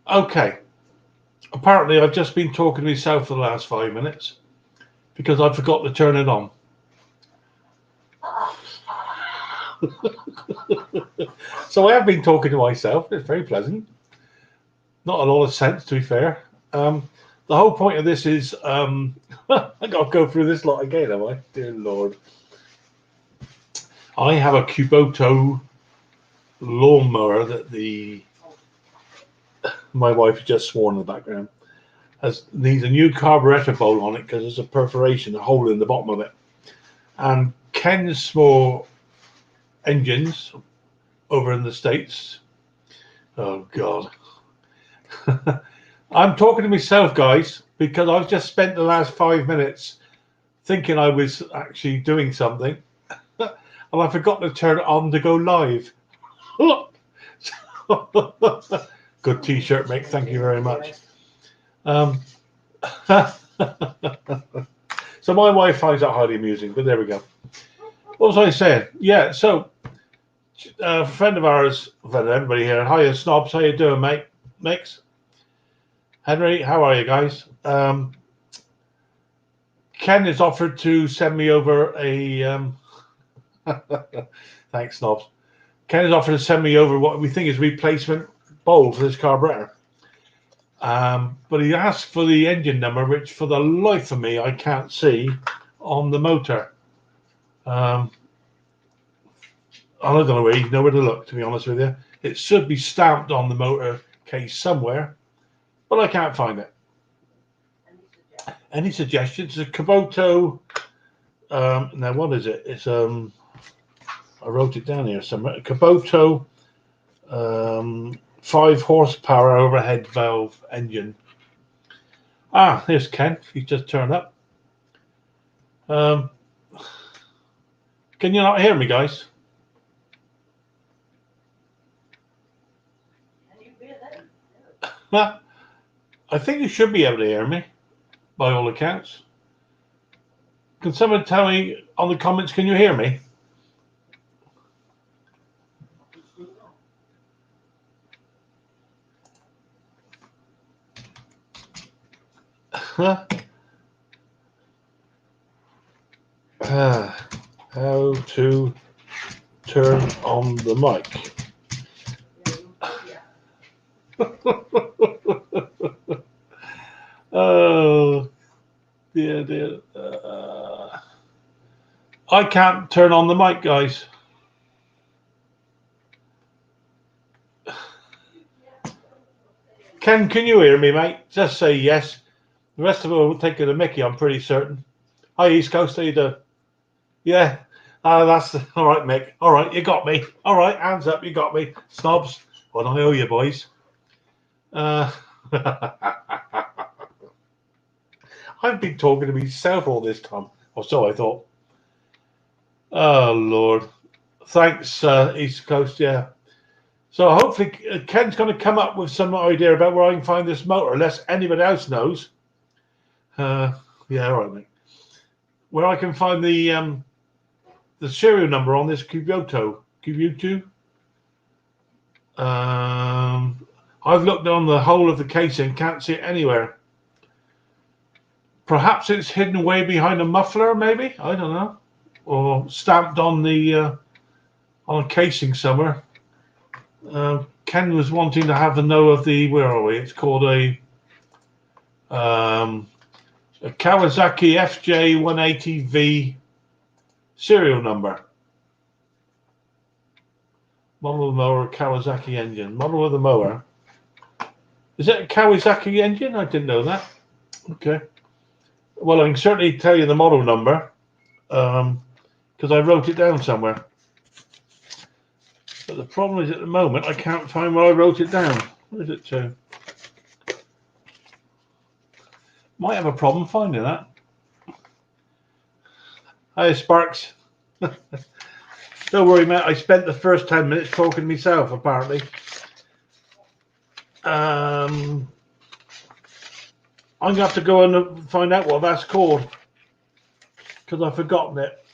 Okay. Apparently, I've just been talking to myself for the last 5 minutes because I forgot to turn it on. So I have been talking to myself. It's very pleasant. Not a lot of sense, to be fair. The whole point of this is I got to go through this lot again, have I? Dear Lord. I have a Kuboto lawnmower that my wife just sworn in the background needs a new carburetor bowl on it because there's a perforation, a hole in the bottom of it. And Ken's small engines over in the States. Oh God. I'm talking to myself, guys, because I've just spent the last 5 minutes thinking I was actually doing something, and I forgot to turn it on to go live. Good t-shirt, mate. Thank you very much. So my wife finds that highly amusing, but there we go. What was I saying? Yeah, so a friend of ours, everybody here. Hiya, Snobs. How you doing, mate? Mix. Henry, how are you guys? Ken has offered to send me over a. Thanks, Snobs. Ken has offered to send me over what we think is a replacement bowl for this carburetor. But he asked for the engine number, which for the life of me I can't see on the motor. I don't know where you know where to look, to be honest with you. It should be stamped on the motor case somewhere, but I can't find it. Any suggestions? It's a Kuboto. Now what is it? It's I wrote it down here somewhere. Kuboto 5 horsepower overhead valve engine. Ah, here's Ken. He's just turned up. Can you not hear me, guys? I think you should be able to hear me, by all accounts. Can someone tell me on the comments, can you hear me? How to turn on the mic. Oh, dear. I can't turn on the mic, guys. Ken, can you hear me, mate? Just say yes. The rest of it will take it to Mickey, I'm pretty certain. Hi, East Coast, how you doing? Yeah. That's all right, Mick. All right, you got me. All right, hands up, you got me. Snobs. Well, I owe you, boys. I've been talking to myself all this time, or so I thought. Oh, Lord. Thanks, East Coast, yeah. So hopefully Ken's going to come up with some idea about where I can find this motor, unless anybody else knows. Yeah, all right, mate. Where I can find the serial number on this Kuboto. I've looked on the whole of the casing, can't see it anywhere. Perhaps it's hidden away behind a muffler, maybe? I don't know. Or stamped on the on a casing somewhere. Ken was wanting to have the know of the, where are we? It's called a Kawasaki FJ180V serial number. Model of the mower, Kawasaki engine. Model of the mower. Is it a Kawasaki engine? I didn't know that. Okay. Well, I can certainly tell you the model number because I wrote it down somewhere. But the problem is at the moment I can't find where I wrote it down. Where is it to? Might have a problem finding that. Hi, Sparks. Don't worry, mate. I spent the first 10 minutes talking to myself, apparently. I'm going to have to go and find out what that's called because I've forgotten it.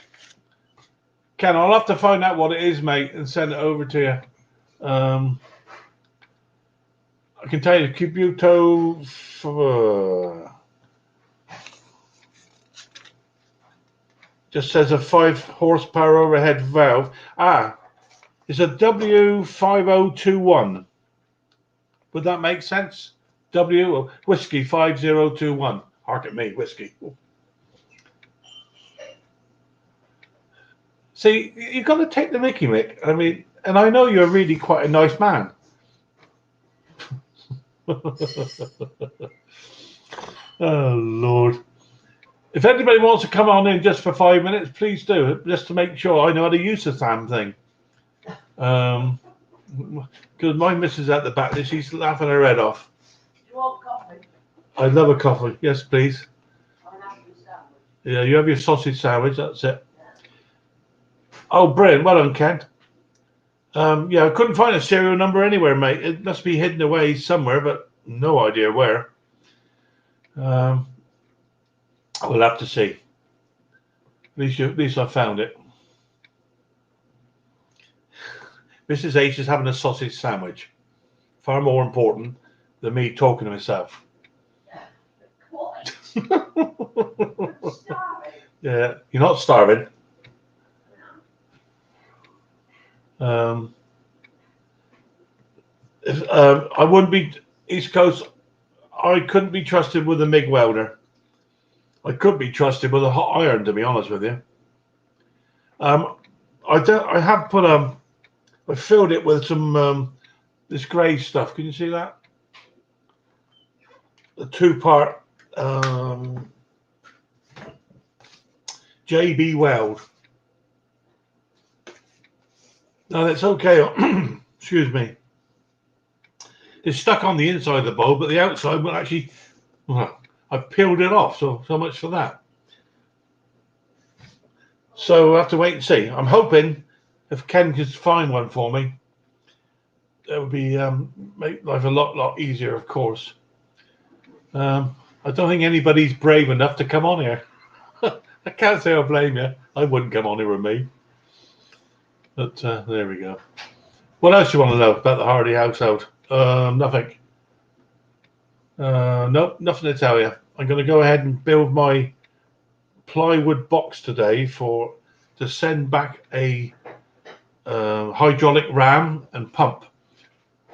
Ken, I'll have to find out what it is, mate, and send it over to you. can tell you, Kuboto just says a 5 horsepower overhead valve. It's a W5021. Would that make sense? Whiskey 5021. Hark at me, whiskey. See, you've got to take the mickey, Mick. I mean, and I know you're really quite a nice man. Oh, Lord. If anybody wants to come on in just for 5 minutes, please do, just to make sure I know how to use the damn thing. Because my missus at the back, she's laughing her head off. Do you want coffee? I love a coffee. Yes, please. I'll have your sandwich. Yeah, you have your sausage sandwich. That's it. Oh, brilliant. Well done, Ken. Yeah, I couldn't find a serial number anywhere, mate. It must be hidden away somewhere, but no idea where. We'll have to see. At least I found it. Mrs. H is having a sausage sandwich. Far more important than me talking to myself. What? Yeah, you're not starving. I wouldn't be East Coast. I couldn't be trusted with a MIG welder. I could be trusted with a hot iron, to be honest with you. I have put I filled it with some this grey stuff. Can you see that? The 2-part JB weld. No, that's okay. Excuse me. It's stuck on the inside of the bowl, but the outside will actually. Well, I've peeled it off. So much for that. So we'll have to wait and see. I'm hoping if Ken could find one for me, that would be make life a lot easier. Of course. I don't think anybody's brave enough to come on here. I can't say I blame you. I wouldn't come on here with me. But there we go. What else you want to know about the Hardy household? Nothing. Nope, nothing to tell you. I'm going to go ahead and build my plywood box today to send back a hydraulic ram and pump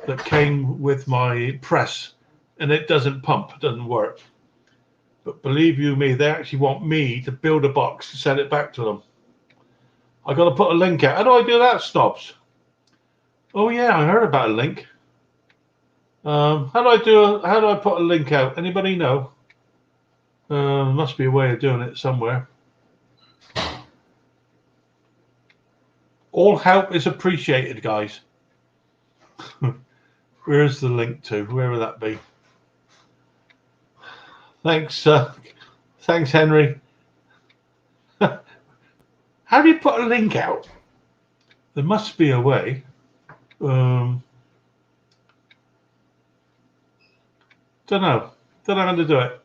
that came with my press, and it doesn't pump, it doesn't work. But believe you me, they actually want me to build a box to send it back to them. I got to put a link out. How do I do that, Snobs? Oh yeah, I heard about a link. How do I put a link out? Anybody know? Must be a way of doing it somewhere. All help is appreciated, guys. Where's the link to? Where would that be? Thanks, thanks, Henry. How do you put a link out? There must be a way. Don't know how to do it.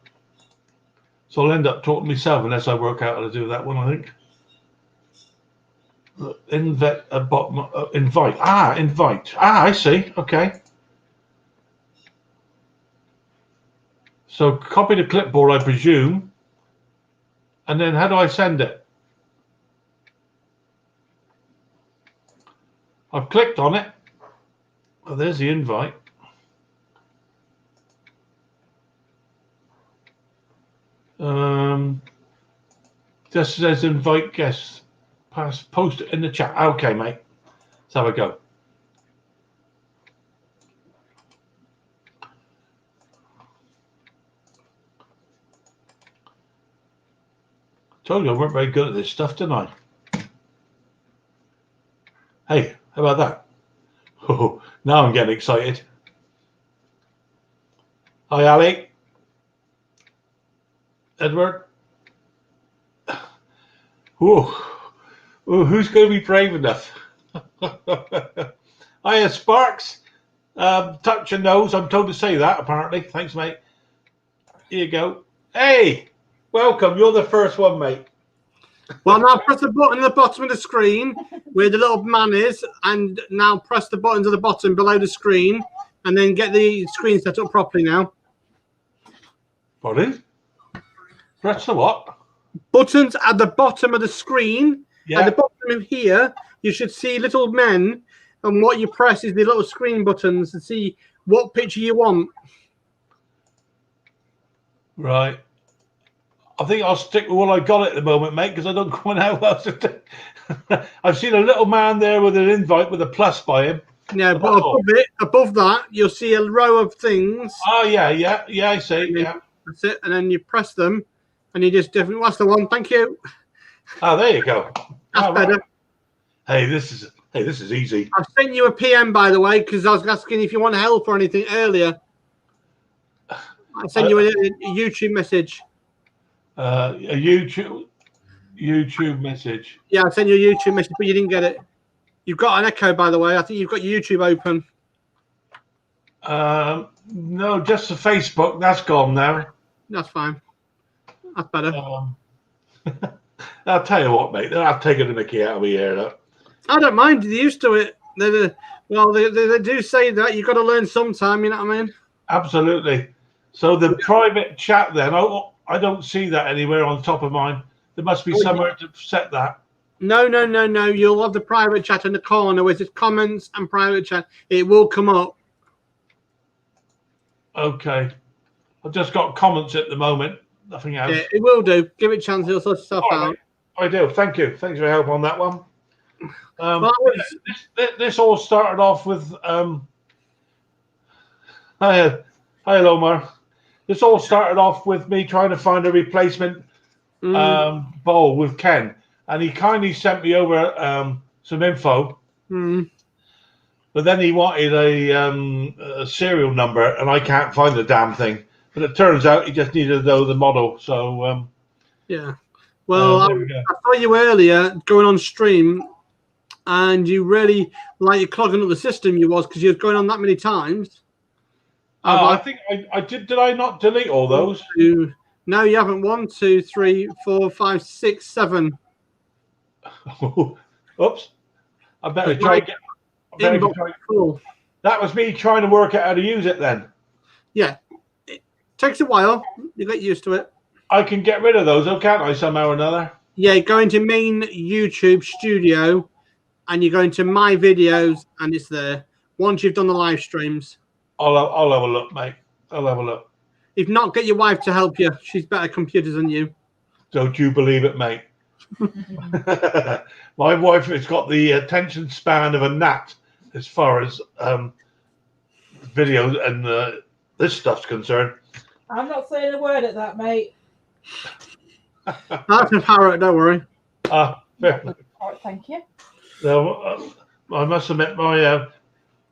So I'll end up talking to myself unless I work out how to do that one, I think. Invite. Invite. I see. Okay. So copy the clipboard, I presume. And then how do I send it? I've clicked on it. Oh, there's the invite. Just says invite guests. Post it in the chat. Okay, mate. Let's have a go. Told you I weren't very good at this stuff, didn't I? Hey, how about that? Oh, now I'm getting excited. Hi, Ali. Edward. Ooh, who's going to be brave enough? Hiya, Sparks. Touch your nose. I'm told to say that, apparently. Thanks, mate. Here you go. Hey, welcome. You're the first one, mate. Well, now press the button at the bottom of the screen where the little man is, and now press the buttons at the bottom below the screen and then get the screen set up properly now. Pardon? Press the what? Buttons at the bottom of the screen. Yeah. At the bottom of here, you should see little men, and what you press is the little screen buttons to see what picture you want. Right. I think I'll stick with what I got at the moment, mate, because I don't quite know what else to do. I've seen a little man there with an invite with a plus by him. Yeah, but above that, you'll see a row of things. Oh, yeah, I see, yeah. That's it, and then you press them, and you just different. What's the one? Thank you. Oh, there you go. That's better. Right. Hey, this is easy. I've sent you a PM, by the way, because I was asking if you want help or anything earlier. I sent you a YouTube message. A YouTube message. Yeah, I sent you a YouTube message, but you didn't get it. You've got an echo, by the way. I think you've got YouTube open. No, just the Facebook. That's gone now. That's fine. That's better. I'll tell you what, mate. I've taken the mickey out of my ear. Look. I don't mind. They're used to it. They do say that you've got to learn sometime. You know what I mean? Absolutely. So the private chat then, I don't see that anywhere on top of mine. There must be somewhere to set that. No. You'll have the private chat in the corner with its comments and private chat. It will come up. Okay. I've just got comments at the moment. Nothing else. Yeah, it will do. Give it a chance. It'll sort itself out. I do. Thank you. Thanks for your help on that one. This all started off with hi Lomar. This all started off with me trying to find a replacement bowl with Ken, and he kindly sent me over some info. But then he wanted a serial number, and I can't find the damn thing. But it turns out he just needed to know the model. So yeah. Well, I saw you earlier going on stream, and you really like you're clogging up the system. You was because you was going on that many times. I think I did. Did I not delete all those? No, you haven't. 1, 2, 3, 4, 5, 6, 7. Oops! I better try again. That was me trying to work out how to use it. Then. Yeah. It takes a while. You get used to it. I can get rid of those, can't I? Somehow or another. Yeah, go into main YouTube studio, and you go into my videos, and it's there. Once you've done the live streams. I'll have a look, mate. I'll have a look. If not, get your wife to help you. She's better at computers than you. Don't you believe it, mate? My wife has got the attention span of a gnat as far as videos and this stuff's concerned. I'm not saying a word at that, mate. That's a parrot, don't worry. Right, thank you. So, I must admit, my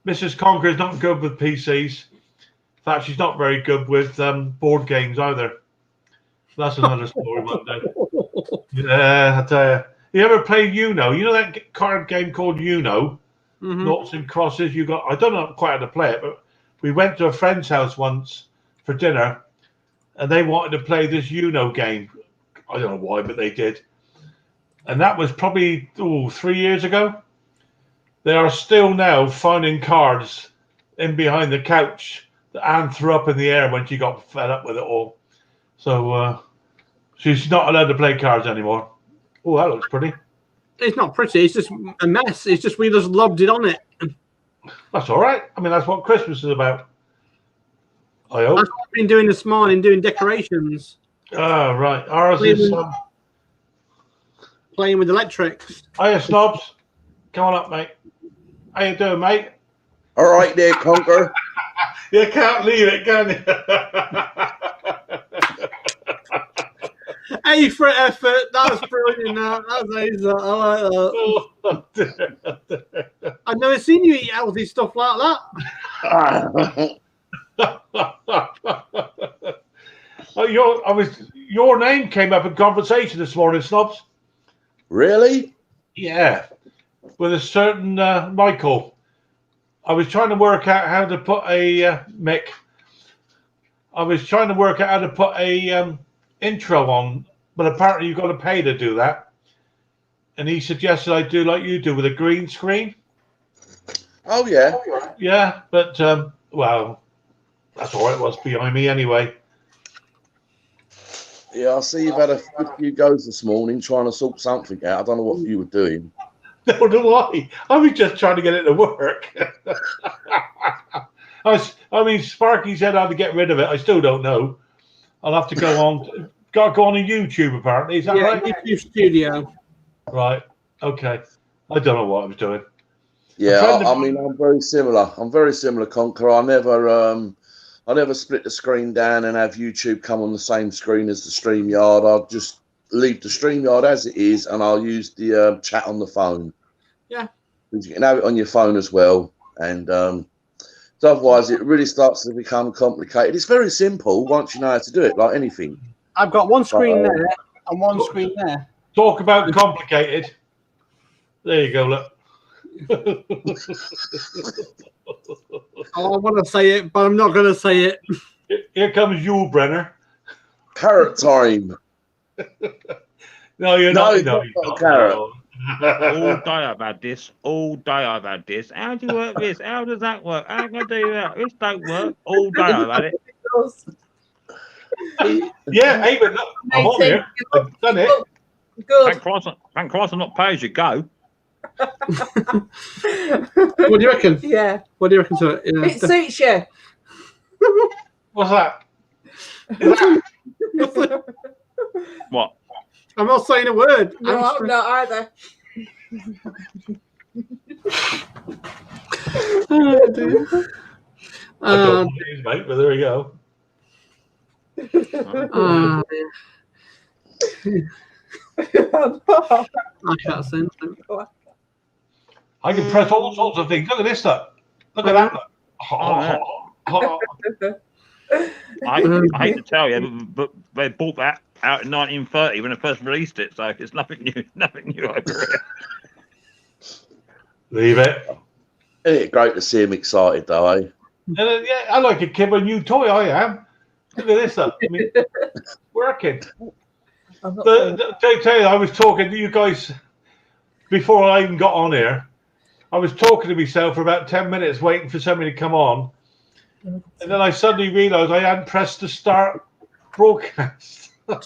Mrs. Conker is not good with PCs. In fact, she's not very good with board games either. That's another story one day. Yeah, I tell you. You ever play Uno? You know that card game called Uno? Noughts and crosses. I don't know quite how to play it, but we went to a friend's house once for dinner, and they wanted to play this Uno game. I don't know why, but they did. And that was probably 3 years ago. They are still now finding cards in behind the couch that Anne threw up in the air when she got fed up with it all. So she's not allowed to play cards anymore. Oh, that looks pretty. It's not pretty. It's just a mess. It's just we just lobbed it on it. That's all right. I mean, that's what Christmas is about. I hope. That's what I've been doing this morning, doing decorations. Oh, right. Ours is playing with electrics. Hiya, Snobs. Come on up, mate. How you doing, mate? All right there, Conker. You can't leave it, can you? A for effort. That was brilliant. That's I like that. I've never seen you eat healthy stuff like that. Your name came up in conversation this morning, Snobs. Really? Yeah. With a certain Michael. I was trying to work out how to put a Mick. I was trying to work out how to put a intro on, but apparently you've got to pay to do that. And he suggested I do like you do with a green screen. Oh yeah. Yeah, but Well, that's all right. What's behind me anyway? Yeah, I see you've had a good few goes this morning trying to sort something out. I don't know what you were doing. No, do I? I was just trying to get it to work. I mean, Sparky said I had to get rid of it. I still don't know. I'll have to go on. Got to go on YouTube apparently. Is that Yeah, right? YouTube Studio. Right. Okay. I don't know what I was doing. Yeah, friend of I mine- mean, I'm very similar. I'm very similar, Conqueror. I never split the screen down and have YouTube come on the same screen as the StreamYard. I'll just leave the StreamYard as it is, and I'll use the chat on the phone. Yeah. You can have it on your phone as well, and so otherwise it really starts to become complicated. It's very simple once you know how to do it, like anything. I've got one screen But, there and one screen there. Talk about complicated. There you go. Look. Oh, I want to say it, but I'm not going to say it. Here comes you, Brenner. Carrot time. No, you're No, not. it's No, not you're a carrot. All day I've had this. All day I've had this. How do you work this? How does that work? How can I do that? This don't work. All day I've had it. Yeah, even I'm on here. I've done it. Good. Thank Christ I'm not pay as you go. What do you reckon? Yeah. What do you reckon to it? Yeah. It suits you. What's that? Is that What? I'm not saying a word. No, I'm I'm not either. Oh, dear. I don't know what it is, mate, but there we go. I can't say anything. I can press all sorts of things. Look at this stuff. Look at that. I hate to tell you, but they bought that out in 1930 when they first released it, so it's nothing new. Nothing new over here. Leave it. Isn't it great to see him excited, though, eh? Yeah, I like a kid with a new toy. I am. Look at this stuff. I mean, working. I'm not Tell you, I was talking to you guys before I even got on here. I was talking to myself for about 10 minutes waiting for somebody to come on. And then I suddenly realised I hadn't pressed the start broadcast. I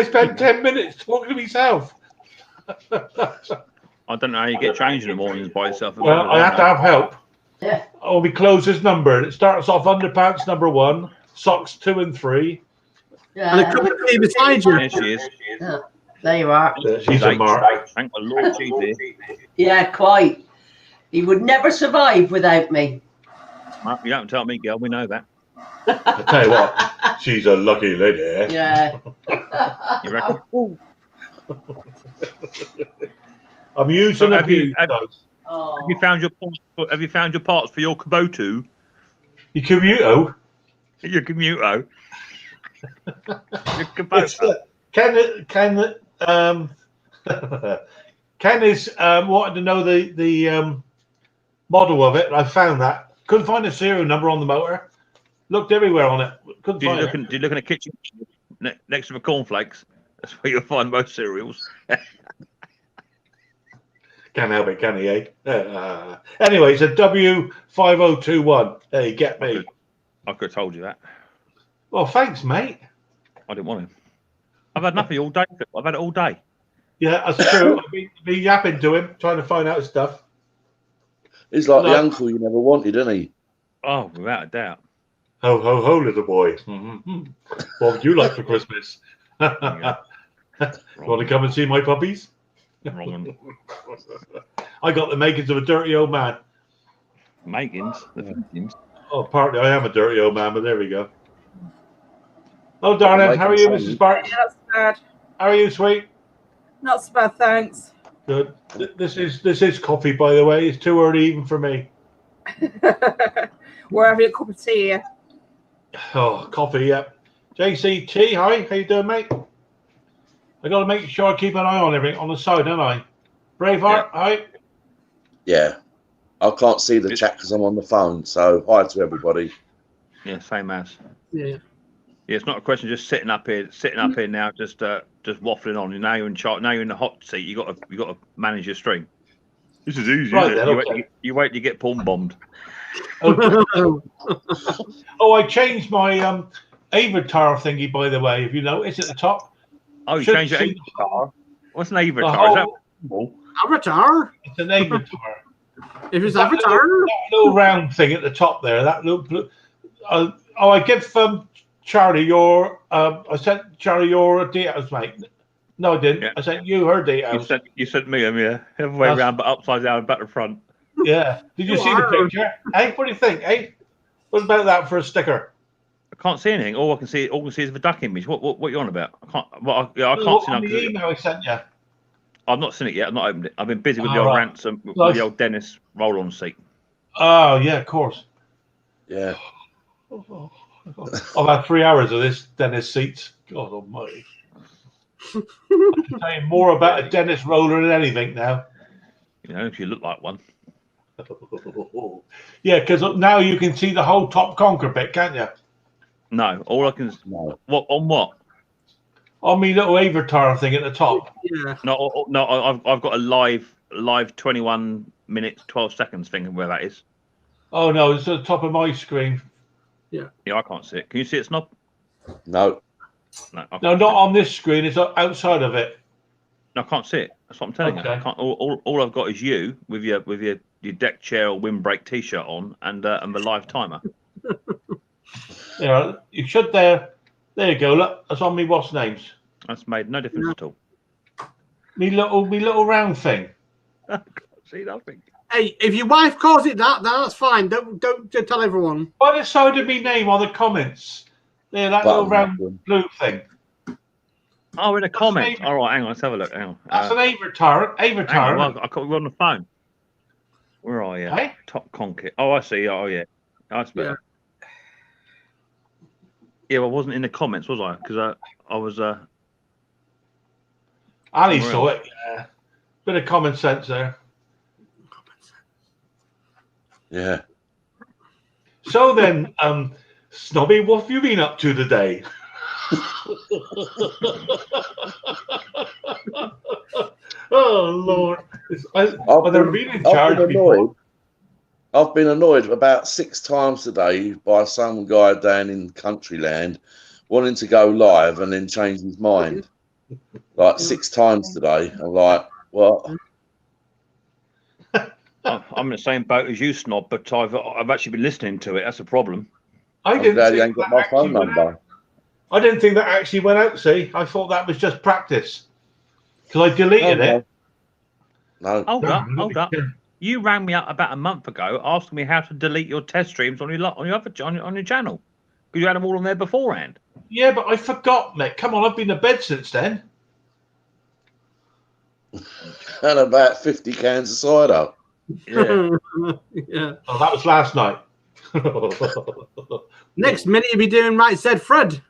spent 10 minutes talking to myself. I don't know how you get changed in the mornings by yourself. Well, I have to have help. Yeah. Oh, we close this number. It starts off underpants number 1, socks 2 and 3. And a cup of tea beside you. There she is. There you are. She's a mark. Thank the Lord she's here. Yeah, quite. He would never survive without me. Well, you don't tell me, girl. We know that. I tell you what, she's a lucky lady. Yeah. You reckon? I'm using So a have you Oh. found your parts? Have you found your parts for your Kuboto? You Kuboto. Your Kuboto. Your It's, Kuboto. Ken is wanted to know the model of it. I found that. Couldn't find a serial number on the motor. Looked everywhere on it. Couldn't Did you find look it. in the kitchen next to the cornflakes? That's where you'll find most cereals. Can't help it, can he? Eh? Anyway, it's a W5021. There you get me. I could have told you that. Well, thanks, mate. I didn't want him. I've had nothing all day. I've had it all day. Yeah, that's true. I've been yapping to him, trying to find out stuff. He's like No. the uncle you never wanted, isn't he? Oh, without a doubt. Ho, ho, ho, little boy. What would you like for Christmas? You want to come and see my puppies? Wrong one. I got the makings of a dirty old man. Makings. The Philippines. Oh, partly I am a dirty old man, but there we go. Oh, darling, how are you, Mrs. Bart? Yeah, not so bad. How are you, sweet? Not so bad, thanks. Good. This is coffee, by the way. It's too early even for me. We're having a cup of tea here. Oh, coffee, yeah. JCT, hi. How you doing, mate? I got to make sure I keep an eye on everything on the side, don't I? Braveheart, hi. Yeah. I can't see the chat because I'm on the phone. So hi to everybody. Yeah, same as. Yeah. Yeah, it's not a question of just sitting up here now, just waffling on. Now you're in charge. Now you're in the hot seat. You got to manage your stream. This is easy, Right isn't then, it? okay. You wait to get porn bombed. Oh, I changed my avatar thingy, by the way. If you notice at the top. Oh, you Should changed your see avatar? What's an the avatar? Is that whole, cool? Avatar. it's an avatar. If it's That Avatar. that little round thing at the top there. That little blue. I give Charlie your. I sent Charlie your details, mate. No, I didn't. Yeah. I sent you her details. You sent me them, yeah. The other way That's- around, but upside down, back to front. Yeah. Did you see the picture? Hey, what do you think? Hey, what about that for a sticker? I can't see anything. All I can see is the duck image. What you on about? I can't. I can't see On now. the email I sent you. I've not seen it yet. I've not opened it. I've been busy with the Oh, old right. ransom, with Nice. the old Dennis roll-on seat. Oh yeah, of course. Yeah. I've had 3 hours of this Dennis seats. God almighty. I can tell you more about a Dennis roller than anything now. You know, if you look like one. Yeah, because now you can see the whole top conker bit, can't you? No, all I can. No. What on what? On me little avatar thing at the top. Yeah. No. I've got a live 21 minutes 12 seconds thing where that is. Oh no, it's at the top of my screen. Yeah, I can't see it. Can you see it, Snob? No. No, I No, can't not see on this screen. It's outside of it. it. No, I can't see it. That's what I'm telling you. I Okay. can't. All I've got is you with your deck chair or windbreak t-shirt on and the live timer. Yeah, you should there. There you go. Look, that's on me. What's names? That's made no difference at all. Me little round thing. I can't see nothing. Hey, if your wife calls it that, that's fine. Don't tell everyone. By the side of me name on the comments. There, that little round blue thing. Oh, in the comments. an All right, hang on. Let's have a look. Hang on. That's an avatar. Hang on. Avatar. Well, I got you on the phone. Where are you? Hey? Top Conket. Oh, I see. Oh, yeah. That's better. Yeah, well, I wasn't in the comments, was I? Because I was. Ali somewhere saw else. it. Yeah. Bit of common sense there. Yeah. So then, Snobby, what have you been up to today? Oh Lord! I've never been in charge before. I've been annoyed about 6 times today by some guy down in Countryland wanting to go live and then change his mind. Like 6 times today. I'm like, what? I'm in the same boat as you, Snob, but I've actually been listening to it. That's a problem. I I'm didn't glad you think ain't got that my phone actually went out. number. I didn't think that actually went out. See, I thought that was just practice because I deleted it. No. Hold up. You rang me up about a month ago asking me how to delete your test streams on your on your channel because you had them all on there beforehand. Yeah, but I forgot, mate. Come on, I've been to bed since then. And about 50 cans of cider. Yeah. Yeah. Oh, that was last night. Next minute you'll be doing right said Fred.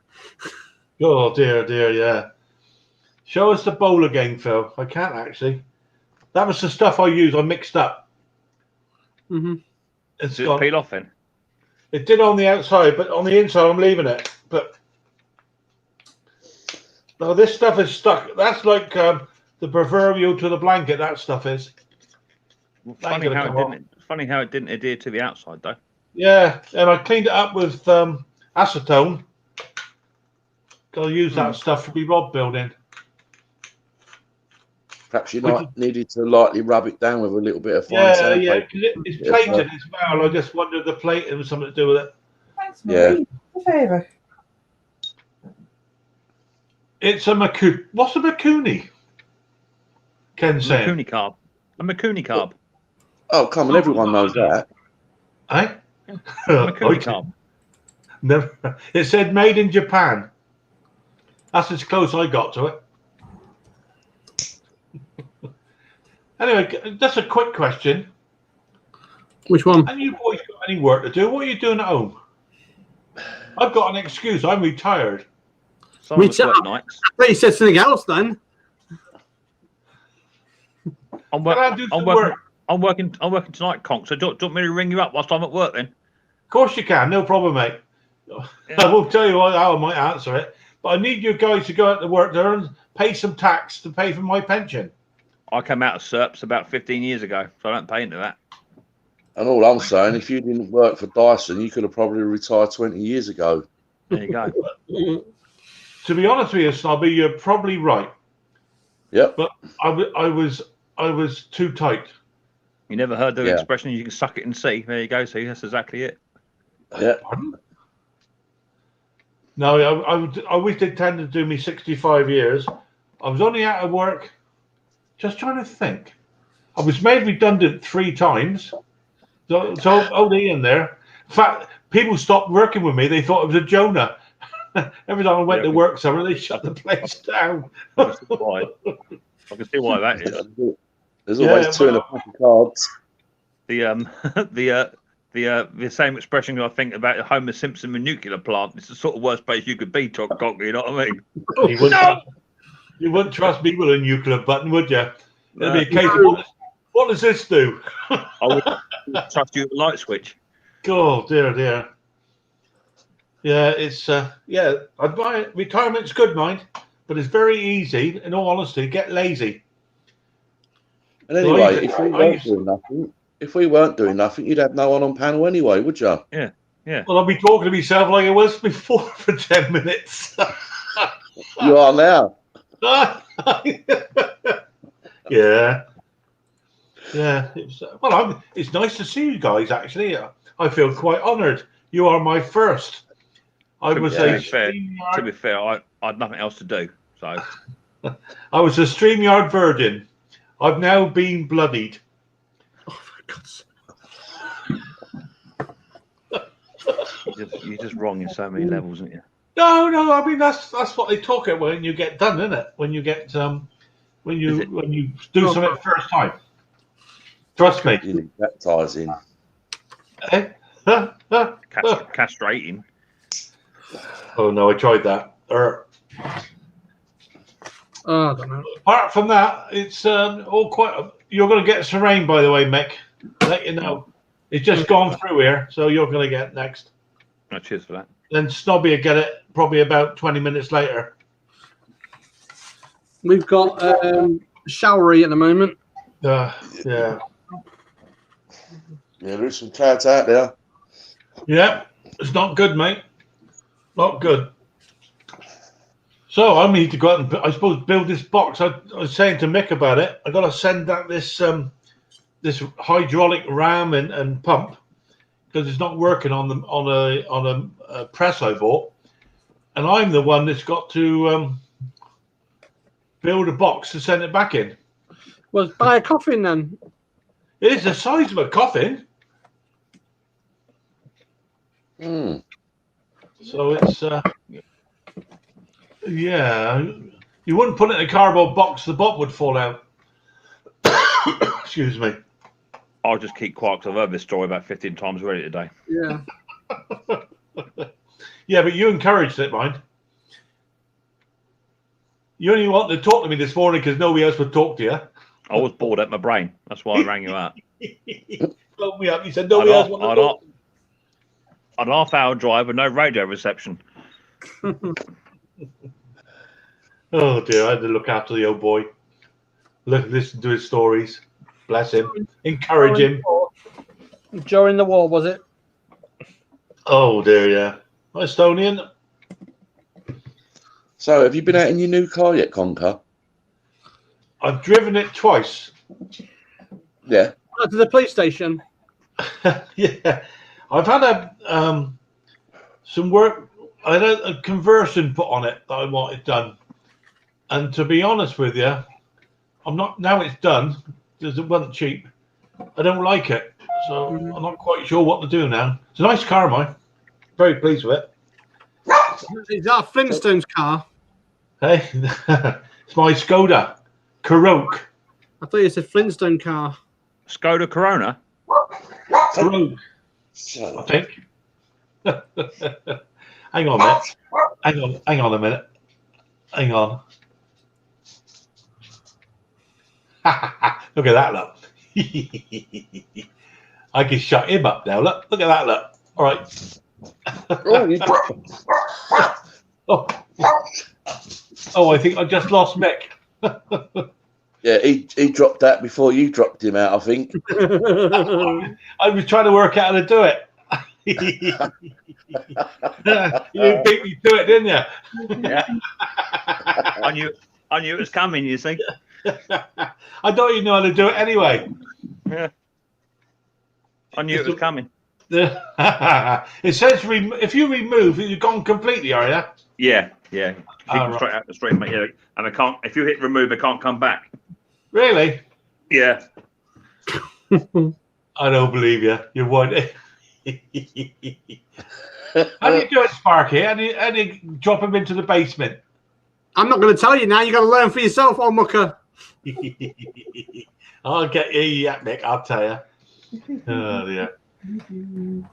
Oh dear, yeah. Show us the bowl again, Phil. I can't actually. That was the stuff I used. I mixed up. Mm-hmm. It's Does it gone. peel off then? It did on the outside, but on the inside, I'm leaving it. But no, this stuff is stuck. That's like the proverbial to the blanket. That stuff is. Funny how it didn't adhere to the outside though. Yeah, and I cleaned it up with acetone. I'll use that stuff for me rod building. Perhaps you needed to lightly rub it down with a little bit of fine Yeah, sandpaper. because it's plated as well. I just wondered the plating was something to do with it. Thanks, Yeah. Marie. A favour. It's a Makuni. What's a Makuni? Ken saying. Makuni carb. A Makuni carb. Oh, come on, everyone knows that. Eh? Makuni carb. Never. It said made in Japan. That's as close I got to it. Anyway, just a quick question. Which one? And you boys got any work to do? What are you doing at home? I've got an excuse. I'm retired. Some of us work nights. I thought you said something else then. I'm Can I do some working. work? I'm working tonight, Conk. So do you want me to ring you up whilst I'm at work then? Of course you can. No problem, mate. I will tell you how I might answer it. But I need you guys to go out to work there and pay some tax to pay for my pension. I came out of SERPs about 15 years ago, so I don't pay into that. And all I'm saying, if you didn't work for Dyson, you could have probably retired 20 years ago. There you go. To be honest with you, Snobby, you're probably right. Yep. But I was too tight. You never heard the Yeah. expression, you can suck it and see. There you go, see, that's exactly it. Yeah. No, I wish they'd tend to do me 65 years. I was only out of work, just trying to think. I was made redundant 3 times. So only in there. In fact, people stopped working with me. They thought I was a Jonah. Every time I went to work somewhere, they shut the place down. I can see why that is. There's always 2 in a pack of cards. The same expression I think about Homer Simpson with nuclear plant. It's the sort of worst place you could be, Cock. You know what I mean? You wouldn't trust me with a nuclear button, would you? It'd be a case of what does this do? I would trust you with a light switch. Oh dear. Yeah, it's I'd buy it. Retirement's good, mind, but it's very easy. In all honesty, get lazy. And anyway, if we weren't doing nothing, you'd have no one on panel anyway, would you? Yeah. Well, I'll be talking to myself like I was before for 10 minutes. You are now. Yeah. It's nice to see you guys. Actually, I feel quite honoured. You are my first. I was to be fair, I had nothing else to do, so I was a StreamYard virgin. I've now been bloodied. Oh, for God's sake. You're just wrong in so many levels, aren't you? No. I mean that's what they talk about when you get done, isn't it? When you get when you do something first time. Trust me. You need that ties in. Castrating. Oh no, I tried that. I don't know. Apart from that, it's all quite. You're going to get some rain, by the way, Mick. Let you know. It's just gone through here, so you're going to get next. Oh, cheers for that. Then Snobby will get it probably about 20 minutes later. We've got showery at the moment. Yeah. Yeah, there's some clouds out there. Yeah, it's not good, mate. Not good. So I need to go out and, I suppose, build this box. I was saying to Mick about it. I got to send out this hydraulic ram and pump because it's not working on a press I bought, and I'm the one that's got to build a box to send it back in. Well, buy a coffin then. It is the size of a coffin. So it's you wouldn't put it in a cardboard box, the bottom would fall out. Excuse me. I'll just keep quiet because I've heard this story about 15 times already today. Yeah. Yeah, but you encouraged it, mind. You only wanted to talk to me this morning because nobody else would talk to you. I was bored at my brain. That's why I rang you out. Woke me up. You said nobody else wanted to talk. An half-hour drive with no radio reception. Oh dear, I had to look after the old boy. Listen to his stories. Bless him. Encourage him. During the war, was it? Oh dear, yeah. Estonian. So, have you been out in your new car yet, Conker? I've driven it twice. Yeah. To the police station. Yeah. I've had some work. I had a conversion put on it that I wanted done. And to be honest with you, I'm not, now it's done because it wasn't cheap. I don't like it. So I'm not quite sure what to do now. It's a nice car, mine. Very pleased with it. Is that a Flintstones car? Hey, it's my Skoda Karoq. I thought you said Flintstone car. Skoda Corona? Karoq, I think. Hang on a minute. Hang on a minute. Hang on. Look at that, look. I can shut him up now. Look at that, look. All right. Oh, I think I just lost Mick. Yeah, he dropped that before you dropped him out, I think. I was trying to work out how to do it. You beat me to it, didn't you? Yeah. I knew it was coming, you see. I don't even know how to do it anyway. Yeah. I knew it was coming. It says if you remove, you've gone completely, are you? Yeah. Keep them Right. straight out the stream, mate. Yeah. And I can't. If you hit remove, I can't come back. Really? Yeah. I don't believe you. You would. How do you do it, Sparky? How do you drop him into the basement? I'm not going to tell you now. You got to learn for yourself, old mucker. I'll get you, Nick. I'll tell you. Oh dear.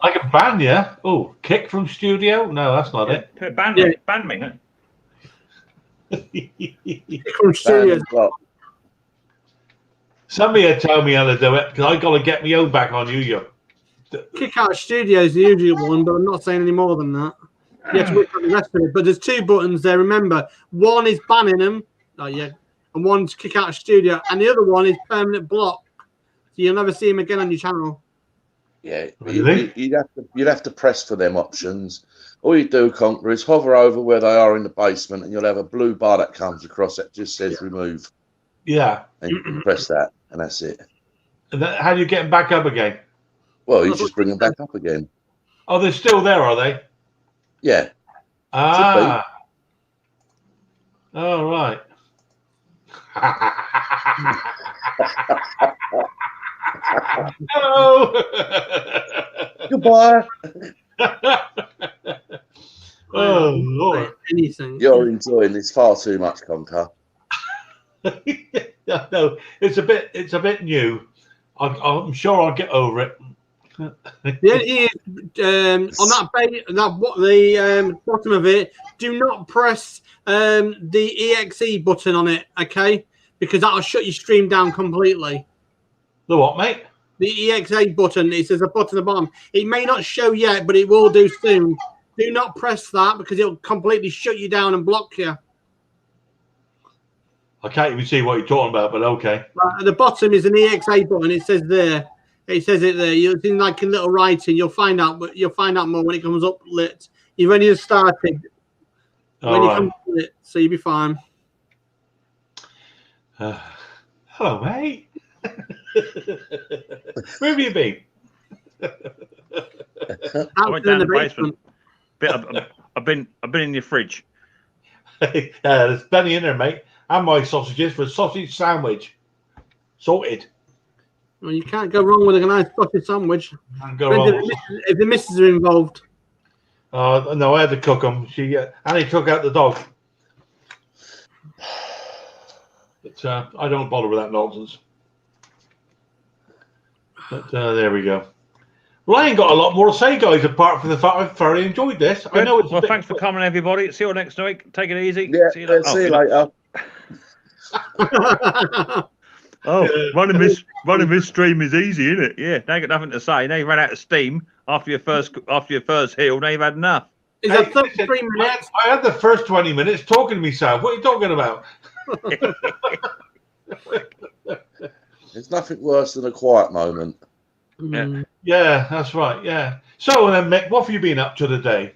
I can ban you. Oh, kick from studio? No, that's not it. Ban me. Huh? From studios. Somebody had told me how to do it because I got to get my own back on you. Kick out studios is the usual one, but I'm not saying any more than that. You have to work on the rest of it. But there's 2 buttons there. Remember, one is banning them. Oh yeah, and one's kick out of studio, and the other one is permanent block. So you'll never see him again on your channel. Yeah, Really? you'd have to press for them options. All you do, Conqueror, is hover over where they are in the basement, and you'll have a blue bar that comes across that just says remove. Yeah. And you can press that, and that's it. And how do you get them back up again? Well, you just bring them back up again. Oh, they're still there, are they? Yeah. Ah. All right. Hello. Goodbye. Oh Lord. Anything. You're enjoying this far too much, Conquer. No, it's a bit new. I'm sure I'll get over it. The only on the bottom of it, do not press the EXE button on it, okay? Because that'll shut your stream down completely. The what, mate? The EXA button, it says a button at the bottom. It may not show yet, but it will do soon. Do not press that because it'll completely shut you down and block you. I can't even see what you're talking about, but okay. Right, at the bottom is an EXA button. It says there. It says it there. It's in like a little writing. You'll find out more when it comes up lit. You've only just started. When it comes up lit, so you'll be fine. Hello, mate. Where have you been? I went down the basement. I've been in your fridge. There's plenty in there, mate. And my sausages for a sausage sandwich. Sorted. Well, you can't go wrong with a nice sausage sandwich. Can't go wrong. If the missus are involved. No, I had to cook them. Annie took out the dog. But I don't bother with that nonsense. But there we go. Well, I ain't got a lot more to say, guys, apart from the fact I've thoroughly enjoyed this. Good. I know it's thanks for coming, everybody. See you next week. Take it easy. Yeah, see you later. Running this stream is easy, isn't it? Yeah, they got nothing to say. Now you ran out of steam after your first heal. Now you've had enough. Is that 33 minutes? I had the first 20 minutes talking to myself. What are you talking about? There's nothing worse than a quiet moment. Yeah, that's right. Yeah. So then, Mick, what have you been up to today?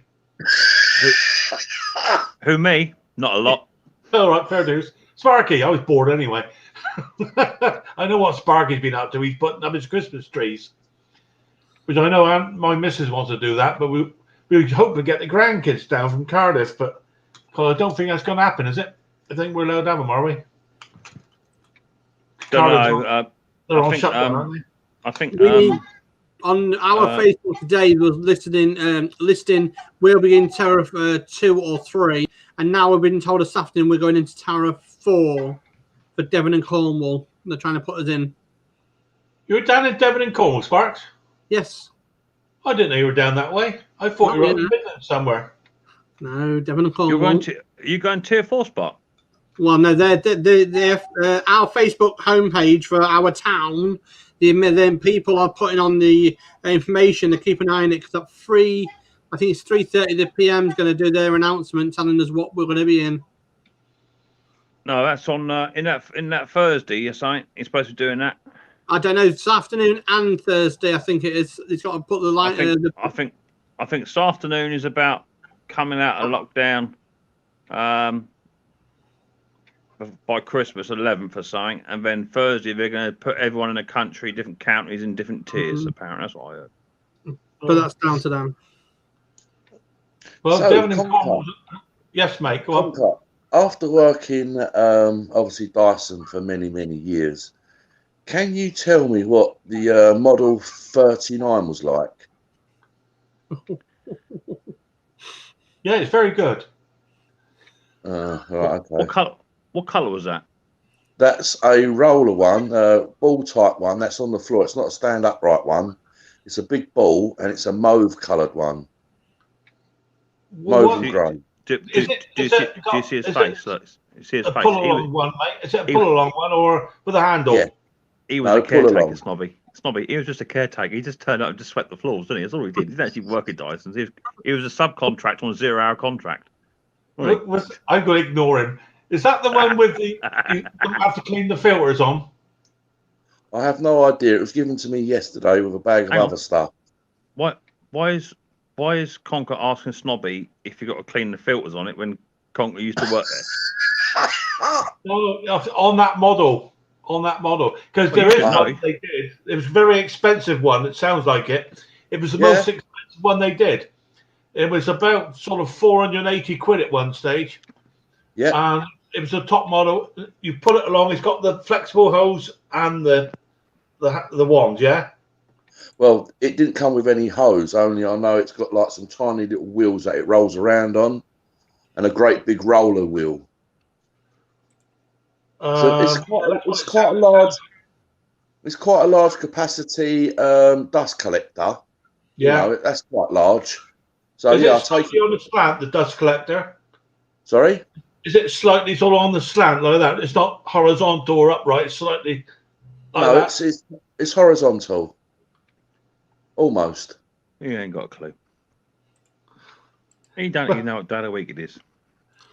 Who, me? Not a lot. All right, fair dues. Sparky, I was bored anyway. I know what Sparky's been up to. He's putting up his Christmas trees, which I know my missus wants to do that, but we hope to get the grandkids down from Cardiff, but I don't think that's going to happen, is it? I think we're allowed to have them, are we? Don't know. They're on shutdown, aren't they? I think on our Facebook today was listing we'll be in Terra 2 or 3, and now we've been told this afternoon we're going into Terra 4 for Devon and Cornwall. They're trying to put us in. You were down in Devon and Cornwall, Sparks? Yes. I didn't know you were down that way. I thought you were up in Midland somewhere. No, Devon and Cornwall. You're going Tier 4 spot? Well, no, they're our Facebook homepage for our town. Then people are putting on the information to keep an eye on it because at 3, I think it's 3:30 the PM is going to do their announcement telling us what we're going to be in. No, that's on in that Thursday. You're saying you're supposed to be doing that. I don't know. This afternoon and Thursday, I think it is. It's got to put the light. I think this afternoon is about coming out of lockdown. By Christmas 11th or something, and then Thursday they're going to put everyone in the country, different counties, in different tiers. Apparently, that's what I heard. But that's down to them. Well, So, Devon and Conker. Cornwall. Yes, mate. Go on. Conker, after working obviously Dyson for many, many years, can you tell me what the Model 39 was like? Yeah, it's very good. Right, okay. What colour was that? That's a roller one, ball type one. That's on the floor. It's not a stand upright one. It's a big ball, and it's a mauve coloured one. Mauve and grey. Do you see his face? Look, you see his a face. pull along one, mate. Is it a pull along one or with a handle? Yeah. He was a caretaker, Snobby. He was just a caretaker. He just turned up and just swept the floors, didn't he? That's all he did. He didn't actually work at Dyson's. He was a subcontract on a 0-hour contract. I'm going to ignore him. Is that the one with the you don't have to clean the filters on? I have no idea. It was given to me yesterday with a bag of other stuff. Why is Conker asking Snobby if you got to clean the filters on it when Conker used to work there? On that model. Because there is one they did. It was a very expensive one. It sounds like it. It was the most expensive one they did. It was about sort of 480 quid at one stage. Yeah. And it was a top model. You put it along. It's got the flexible hose and the wand. Yeah. Well, it didn't come with any hose. Only I know it's got like some tiny little wheels that it rolls around on, and a great big roller wheel. So it's quite a large. It's quite a large capacity dust collector. Yeah, you know, that's quite large. So is yeah, it slightly on the slant, the dust collector? Sorry. Is it slightly sort of on the slant like that? It's not horizontal or upright. It's slightly. Like No, that. it's horizontal. Almost. You ain't got a clue. You don't even know what day of the week it is.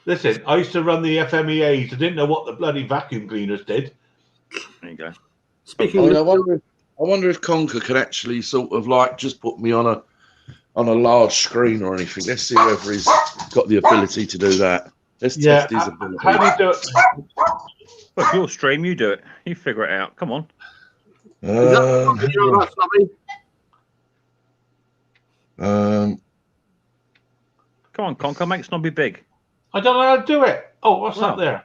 Listen, I used to run the FMEAs. I didn't know what the bloody vacuum cleaners did. There you go. Speaking I wonder if Conker can actually sort of like just put me on a large screen or anything. Let's see whether he's got the ability to do that. Let's test his ability. How do you do it? Well, your stream, you do it. You figure it out. Come on. Come on, Conker, make Snobby big. I don't know how to do it. Oh, what's up there?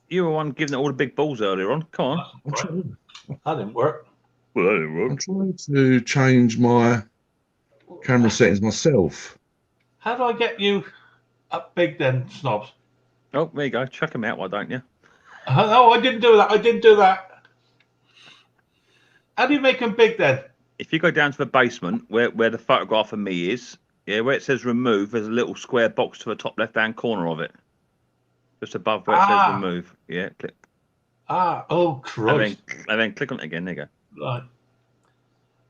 You were one giving it all the big balls earlier on. Come on. That didn't work. Well, that didn't work. I'm trying to change my camera settings myself. How do I get you up big then, Snobs? Oh, there you go. Check them out, why don't you? No, I didn't do that. How do you make them big then? If you go down to the basement where the photograph of me is, yeah, where it says remove, there's a little square box to the top left-hand corner of it. Just above where it says remove. Yeah, click. Oh, Christ. And then click on it again. There you go.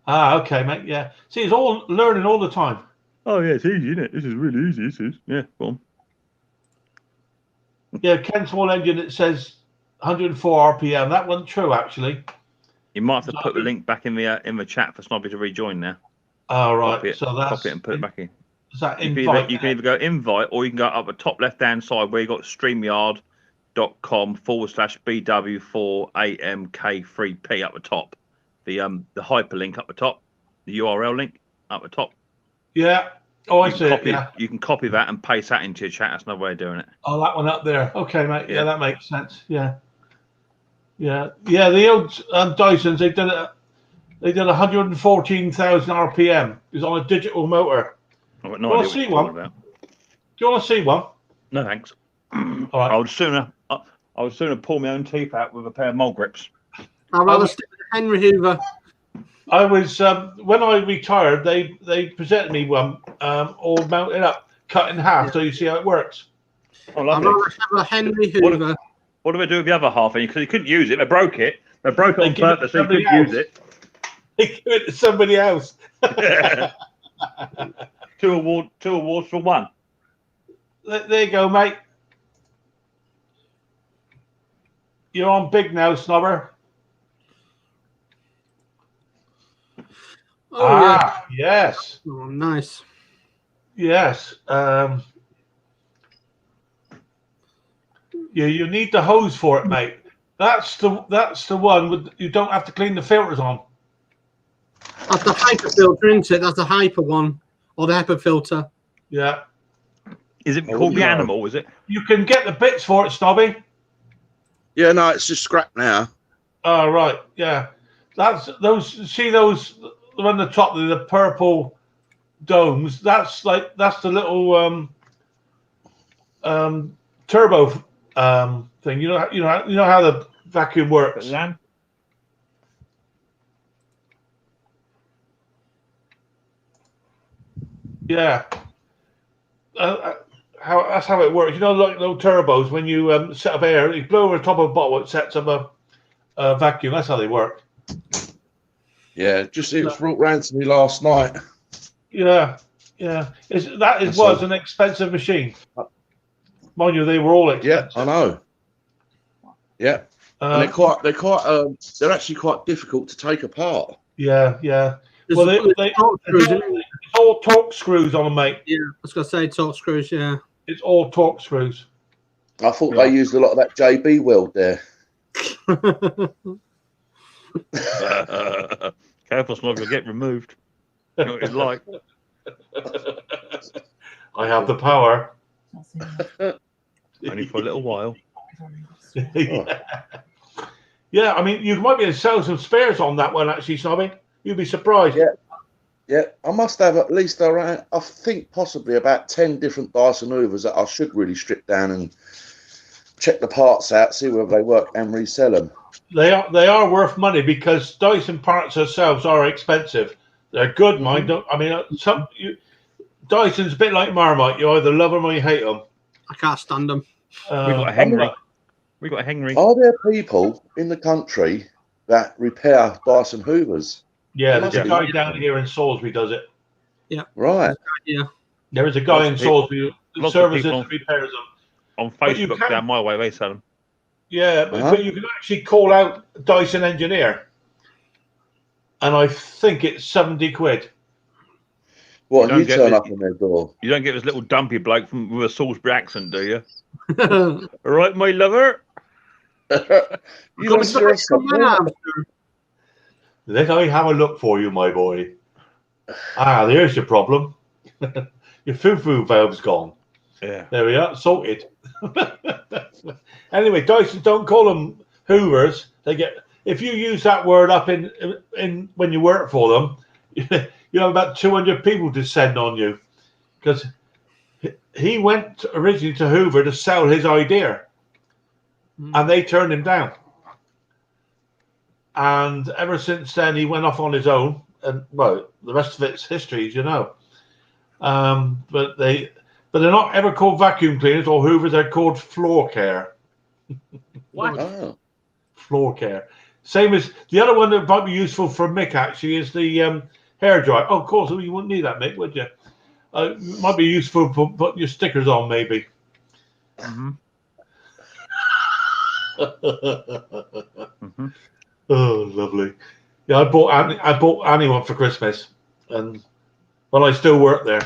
Right. Okay, mate. Yeah. See, it's all learning all the time. Oh, yeah, it's easy, isn't it? This is really easy. This is. Yeah, go on. Yeah, Ken Small Engine, it says 104 RPM. That wasn't true, actually. You might have to put the link back in the chat for Snobby to rejoin now. Oh, right. Copy it, so that's copy it and put it back in. Is that You invite? can either go invite or you can go up the top left-hand side where you got streamyard.com/BW4AMK3P up the top. The hyperlink up the top, the URL link up the top. Yeah. Oh, I see it. Yeah. You can copy that and paste that into your chat. That's another way of doing it. Oh, that one up there. Okay, mate. Yeah, that makes sense. Yeah. The old Dysons, they did 114,000 RPM. It was on a digital motor. I've got Do you want to see one? Do you want to see one? No, thanks. All right. I would sooner pull my own teeth out with a pair of mole grips. I'd rather stick with Henry Hoover. I was when I retired, they presented me one all mounted up, cut in half, so you see how it works. Oh, I'd lovely. rather have a Henry Hoover. What do we do with the other half? Because you couldn't use it. They broke it. They broke it on purpose, so you couldn't use it. They give it to somebody else. Two awards for one. There you go, mate. You're on big now, Snobber. Oh Yes. Oh, nice. Yes. You need the hose for it, mate. That's the one with you don't have to clean the filters on. That's the hyper filter, isn't it? That's the hyper one, or the HEPA filter. Yeah. Is it Oh, called the no. animal? Is it? You can get the bits for it, Snobby. Yeah, no, it's just scrap now. Oh right, yeah. That's those. See those on the top, the purple domes. That's the little turbo thing. You know how the vacuum works. Lamb? Yeah. That's how it works. You know, like little turbos. When you set up air, you blow over the top of a bottle, it sets up a vacuum. That's how they work. Yeah, it was brought round to me last night. Yeah, yeah. Was an expensive machine. Mind you, they were all expensive. Yeah, I know. Yeah, and they're actually quite difficult to take apart. Yeah, yeah. There's, Well, there's torque screws, isn't it? it's all torque screws on them, mate. Yeah, I was going to say torque screws, yeah. It's all torque screws. I thought they used a lot of that JB weld there. Careful, Snog, you'll get removed. You know what it's like. I have the power. Only for a little while. Yeah. Yeah, I mean, you might be able to sell some spares on that one, actually, Snobby. You'd be surprised. Yeah. Yeah, I must have at least around, I think possibly about 10 different Dyson Hoovers that I should really strip down and check the parts out, see whether they work and resell them. They are worth money because Dyson parts themselves are expensive. They're good, mind. Dyson's a bit like Marmite. You either love them or you hate them. I can't stand them. We got a Henry. We got a Henry. Are there people in the country that repair Dyson Hoovers? Yeah, there's a guy down here in Salisbury does it. Yeah. Right. Yeah. There is a guy in Salisbury who services and repairs them. On Facebook down my way, they sell them. Yeah, but you can actually call out Dyson engineer, and I think it's 70 quid. What, you turn up on their door? You don't get this little dumpy bloke with a Salisbury accent, do you? All right, my lover. You don't see us Let I have a look for you, my boy. There's your problem. Your foo-foo valve's gone. Yeah. There we are, sorted. Anyway, Dyson, don't call them Hoovers. If you use that word up in when you work for them, you have about 200 people descend on you because he went originally to Hoover to sell his idea, and they turned him down. And ever since then, he went off on his own, and well, the rest of it's history, as you know. But they're not ever called vacuum cleaners or Hoovers. They're called floor care. What? Oh. Floor care. Same as the other one that might be useful for Mick actually is the hair dryer. Oh, of course, you wouldn't need that, Mick, would you? It might be useful for putting your stickers on, maybe. Mm-hmm. Mm-hmm. Oh, lovely. Yeah, I bought Annie one for Christmas, and well, I still work there,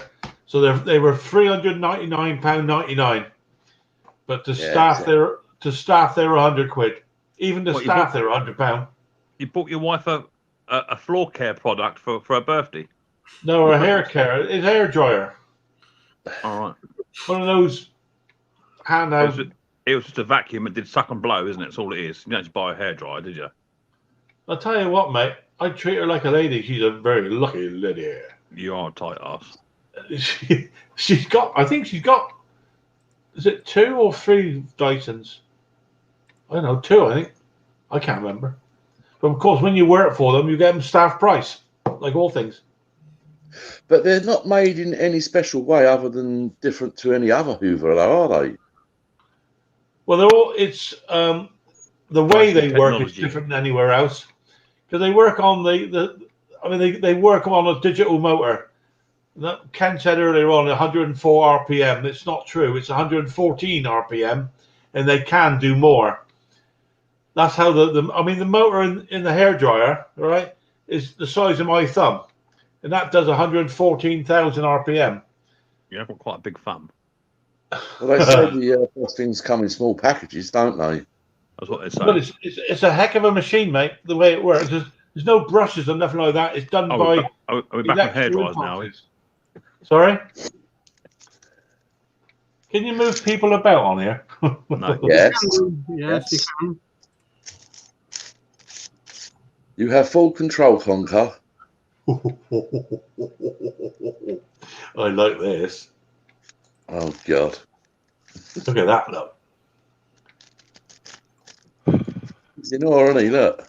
so they were £399.99, but to staff they were £100. Even the staff they were £100. You bought your wife a floor care product for her birthday? No, a hair care. It's hair dryer. All right. One of those handheld. It was just a vacuum and did suck and blow, isn't it? That's all it is. You don't just buy a hair dryer, did you? I'll tell you what, mate. I treat her like a lady. She's a very lucky lady. You are a tight ass. She's got. I think she's got. Is it 2 or 3 Dysons? I don't know, 2. I think. I can't remember. But of course, when you work for them, you get them staff price, like all things. But they're not made in any special way other than different to any other Hoover, though, are they? Well, they're all. It's the way they work is Technology. different than anywhere else because they work on they work on a digital motor. Ken said earlier on 104 RPM. It's not true. It's 114 RPM, and they can do more. That's how the motor in the hairdryer, right, is the size of my thumb, and that does 114,000 RPM. Yeah, I've got quite a big thumb. Well, they say the best things come in small packages, don't they? That's what they say. But it's a heck of a machine, mate. The way it works, there's no brushes or nothing like that. It's done by. Are we back on electrical hairdryers now? Sorry. Can you move people about on here? No. Yes. Yes, you can. You have full control, Conker. I like this. Oh, God. Look at that, look. He's in awe, isn't he? Look.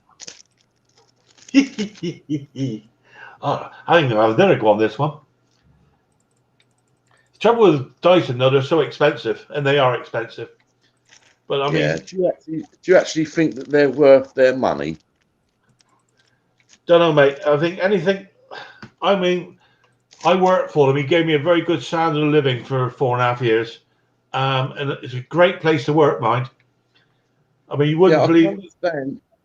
Oh, I think I'll never go on this one. The trouble with Dyson, though, they're so expensive, and they are expensive. But I mean, Yeah. Do you actually think that they're worth their money? don't know, mate. I think anything. I mean, I worked for them. He gave me a very good standard of living for 4.5 years, and it's a great place to work, mind. I mean, you wouldn't believe.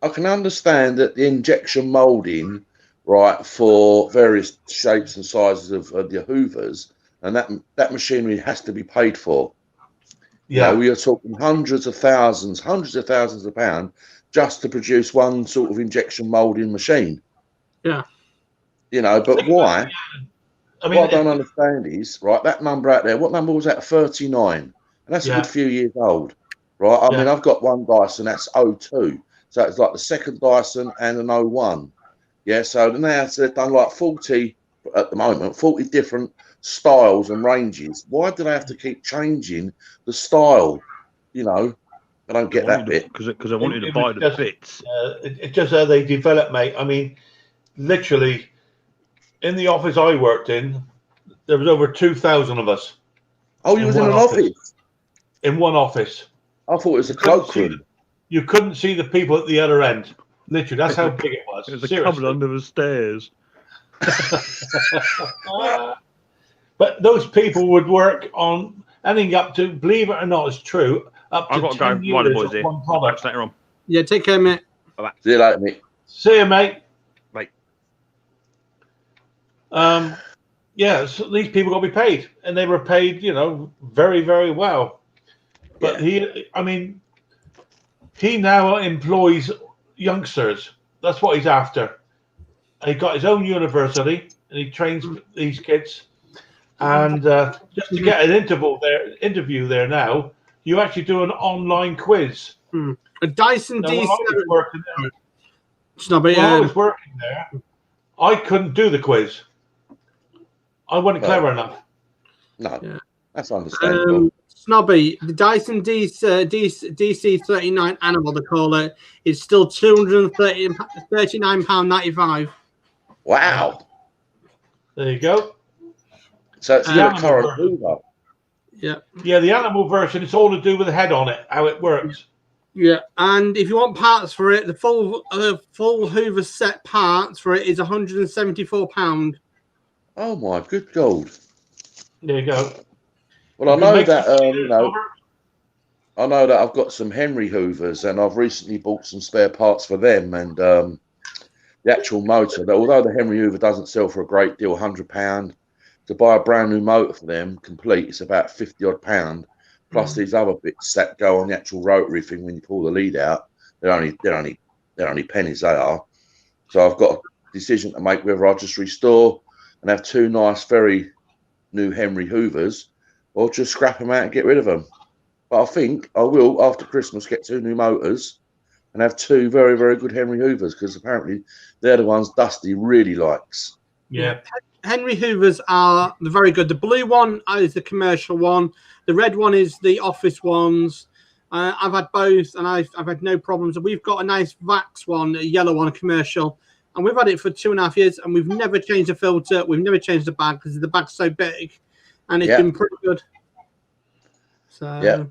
I can understand that the injection molding, right, for various shapes and sizes of the Hoovers, and that machinery has to be paid for. Yeah, we are talking hundreds of thousands of pounds just to produce one sort of injection molding machine. Yeah. But why? I mean, What I don't understand is, right, that number out there, what number was that? 39. And that's a Yeah. good few years old, right? I mean, I've got one Dyson, that's 02. So it's like the second Dyson and an 01. Yeah, so now they've done like 40, at the moment, 40 different styles and ranges. Why do they have to keep changing the style? I don't get that bit. Because I want you to buy the bits. It's just how they develop, mate. I mean, literally, in the office I worked in, there was over 2,000 of us. Oh, you was in an office? In one office. I thought it was a cloakroom. You couldn't see the people at the other end. Literally, that's how big it was. It was a cupboard under the stairs. But those people would work on anything up to, believe it or not, it's true, up to I've got to 10 go. years Right, the boys here. one product. Later on. Yeah, take care, mate. Bye-bye. See you later, mate. See you, mate. Bye. Yeah, so these people got to be paid, and they were paid, very, very well. But he now employs youngsters. That's what he's after. And he got his own university, and he trains these kids. And just to get an interview there now, you actually do an online quiz. A Dyson Now, D. when I was working there, Snobby, when I was working there, I couldn't do the quiz. I wasn't clever enough. No, that's understandable. Snobby, the Dyson DC39 Animal, they call it, is still £239.95. Wow. There you go. So it's still a current Hoover. Yeah. Yeah, the animal version, it's all to do with the head on it, how it works. Yeah, and if you want parts for it, the full Hoover set parts for it is £174. Oh my good God! There you go. Well, I know that I know that I've got some Henry Hoovers, and I've recently bought some spare parts for them, and the actual motor. Although the Henry Hoover doesn't sell for a great deal, £100 to buy a brand new motor for them complete, it's about £50 odd. Plus these other bits that go on the actual rotary thing when you pull the lead out. They're only pennies, they are. So I've got a decision to make whether I just restore and have two nice, very new Henry Hoovers, or just scrap them out and get rid of them. But I think I will, after Christmas, get two new motors and have two very, very good Henry Hoovers, because apparently they're the ones Dusty really likes. Yeah. Henry Hoovers are very good. The blue one is the commercial one. The red one is the office ones. I've had both, and I've had no problems. We've got a nice Vax one, a yellow one, a commercial, and we've had it for 2.5 years, and we've never changed the filter. We've never changed the bag because the bag's so big, and it's been pretty good. So,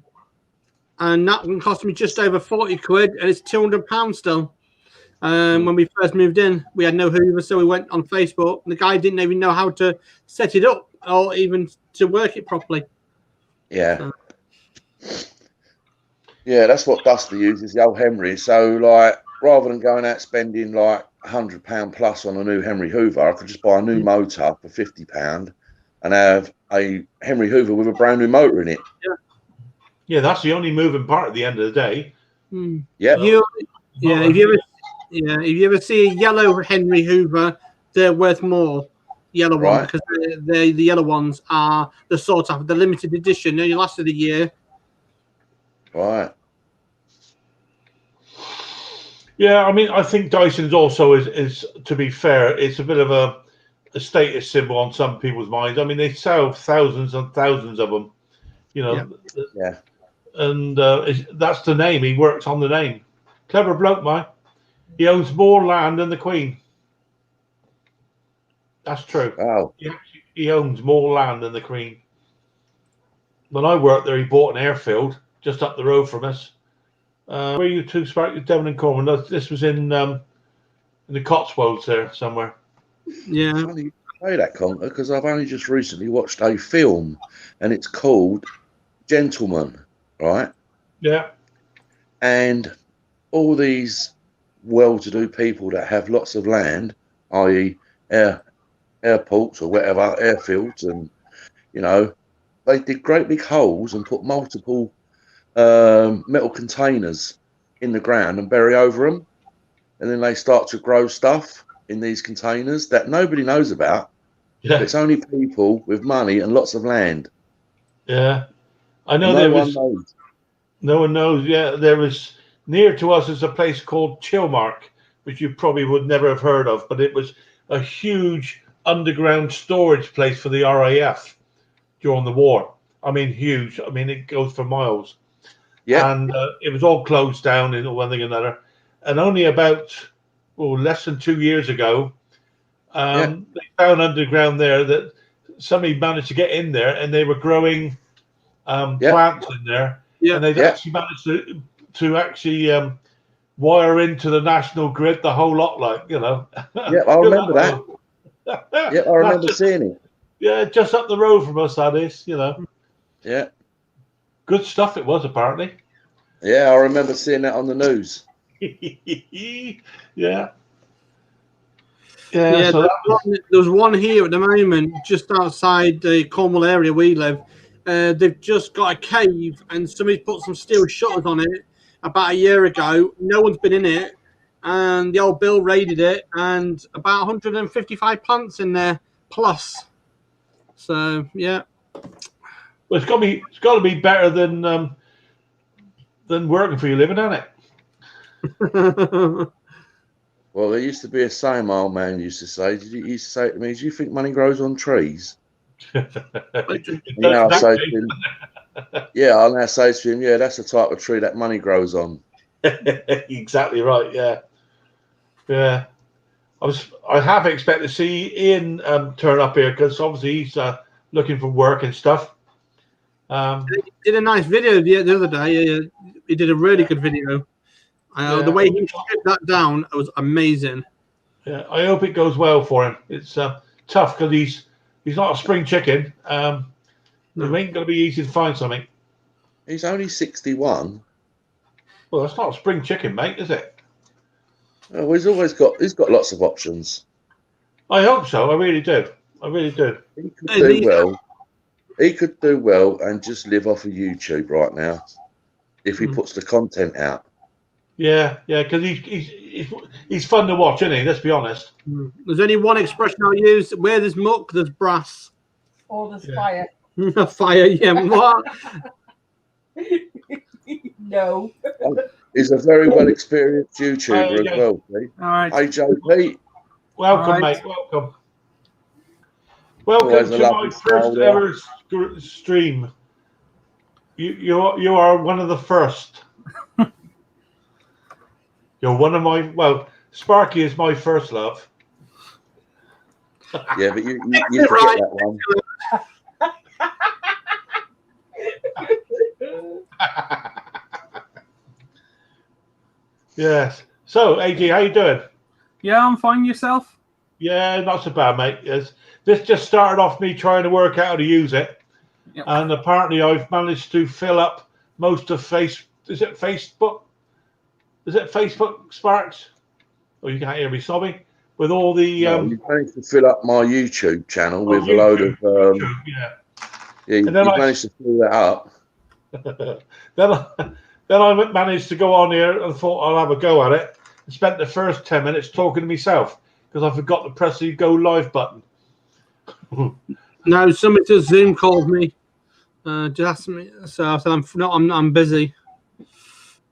and that one cost me just over 40 quid, and it's £200 still. When we first moved in, we had no Hoover, so we went on Facebook, and the guy didn't even know how to set it up or even to work it properly. Yeah. Yeah, that's what Dusty uses, the old Henry. So, like, rather than going out spending like £100 plus on a new Henry Hoover, I could just buy a new motor for £50 and have a Henry Hoover with a brand new motor in it. Yeah, that's the only moving part at the end of the day. Yeah. If you ever see a yellow Henry Hoover, they're worth more. Yellow one, Right. because the yellow ones are the sort of the limited edition. They only lasted a year. Right. Yeah, I mean, I think Dyson's also is to be fair, it's a bit of a status symbol on some people's minds. I mean, they sell thousands and thousands of them, you know. Yeah. And that's the name. He works on the name. Clever bloke, man. He owns more land than the Queen. That's true. Oh. He owns more land than the Queen. When I worked there, he bought an airfield just up the road from us. Where you two, Spark, Devon and Corman? This was in the Cotswolds there somewhere. Yeah. It's funny you say that, Conker, because I've only just recently watched a film, and it's called Gentleman, right? Yeah. And all these well-to-do people that have lots of land, i.e., airports or whatever, airfields, and you know, they dig great big holes and put multiple metal containers in the ground and bury over them, and then they start to grow stuff in these containers that nobody knows about. Yeah. It's only people with money and lots of land. Yeah. I know No there one was. knows. No one knows. Yeah, there was near to us is a place called Chilmark, which you probably would never have heard of, but it was a huge underground storage place for the RAF during the war. I mean, huge. I mean, it goes for miles. Yeah. And it was all closed down in one thing or another. And only about less than 2 years ago, they found underground there that somebody managed to get in there, and they were growing plants in there. Yeah. And they'd actually managed to actually wire into the national grid, the whole lot, like, you know. Yeah, I remember that. Yeah, I remember seeing it. Yeah, just up the road from us, that is, you know. Yeah. Good stuff it was, apparently. Yeah, I remember seeing that on the news. Yeah. Yeah, So there's one here at the moment, just outside the Cornwall area we live. They've just got a cave, and somebody put some steel shutters on it about a year ago. No one's been in it, and the old Bill raided it, and about 155 plants in there plus. So yeah. Well, it's got to be better than working for your living, isn't it? Well, there used to be a saying my old man used to say. He used to say to me, "Do you think money grows on trees?" I'll say to him, I'll now say to him, yeah, that's the type of tree that money grows on. Exactly right. Yeah, yeah. I have expected to see Ian turn up here because obviously he's looking for work and stuff. He did a nice video the other day. He did a really good video. The way he stripped that down was amazing. Yeah, I hope it goes well for him. It's tough because he's not a spring chicken. It ain't going to be easy to find something. He's only 61. Well, that's not a spring chicken, mate, is it? Oh, he's got lots of options. I hope so. I really do. I really do. He could do well. He could do well and just live off of YouTube right now if he puts the content out. Yeah, because he's fun to watch, isn't he? Let's be honest. There's only one expression I'll use: where there's muck, there's brass. Or there's fire. Fire, yeah. What? No. He's a very well experienced YouTuber as well. See? All right. Hey, JP. Welcome, mate. Welcome. Welcome to my first ever stream. You are one of the first. You're one of my Sparky is my first love. Yeah, but you forget that one. Yes. So, AG, how you doing? Yeah, I'm fine. Yourself? Yeah, not so bad, mate. Yes. This just started off me trying to work out how to use it. Yep. And apparently I've managed to fill up most of Is it Facebook? Is it Facebook Sparks? Oh, you can't hear me sobbing. With all the No, you managed to fill up my YouTube channel with a YouTube, load of YouTube, yeah. yeah. And then You managed to fill that up. then I managed to go on here and thought I'll have a go at it. And spent the first 10 minutes talking to myself because I forgot to press the go live button. No, somebody to Zoom called me. Just asked me, so I said I'm busy.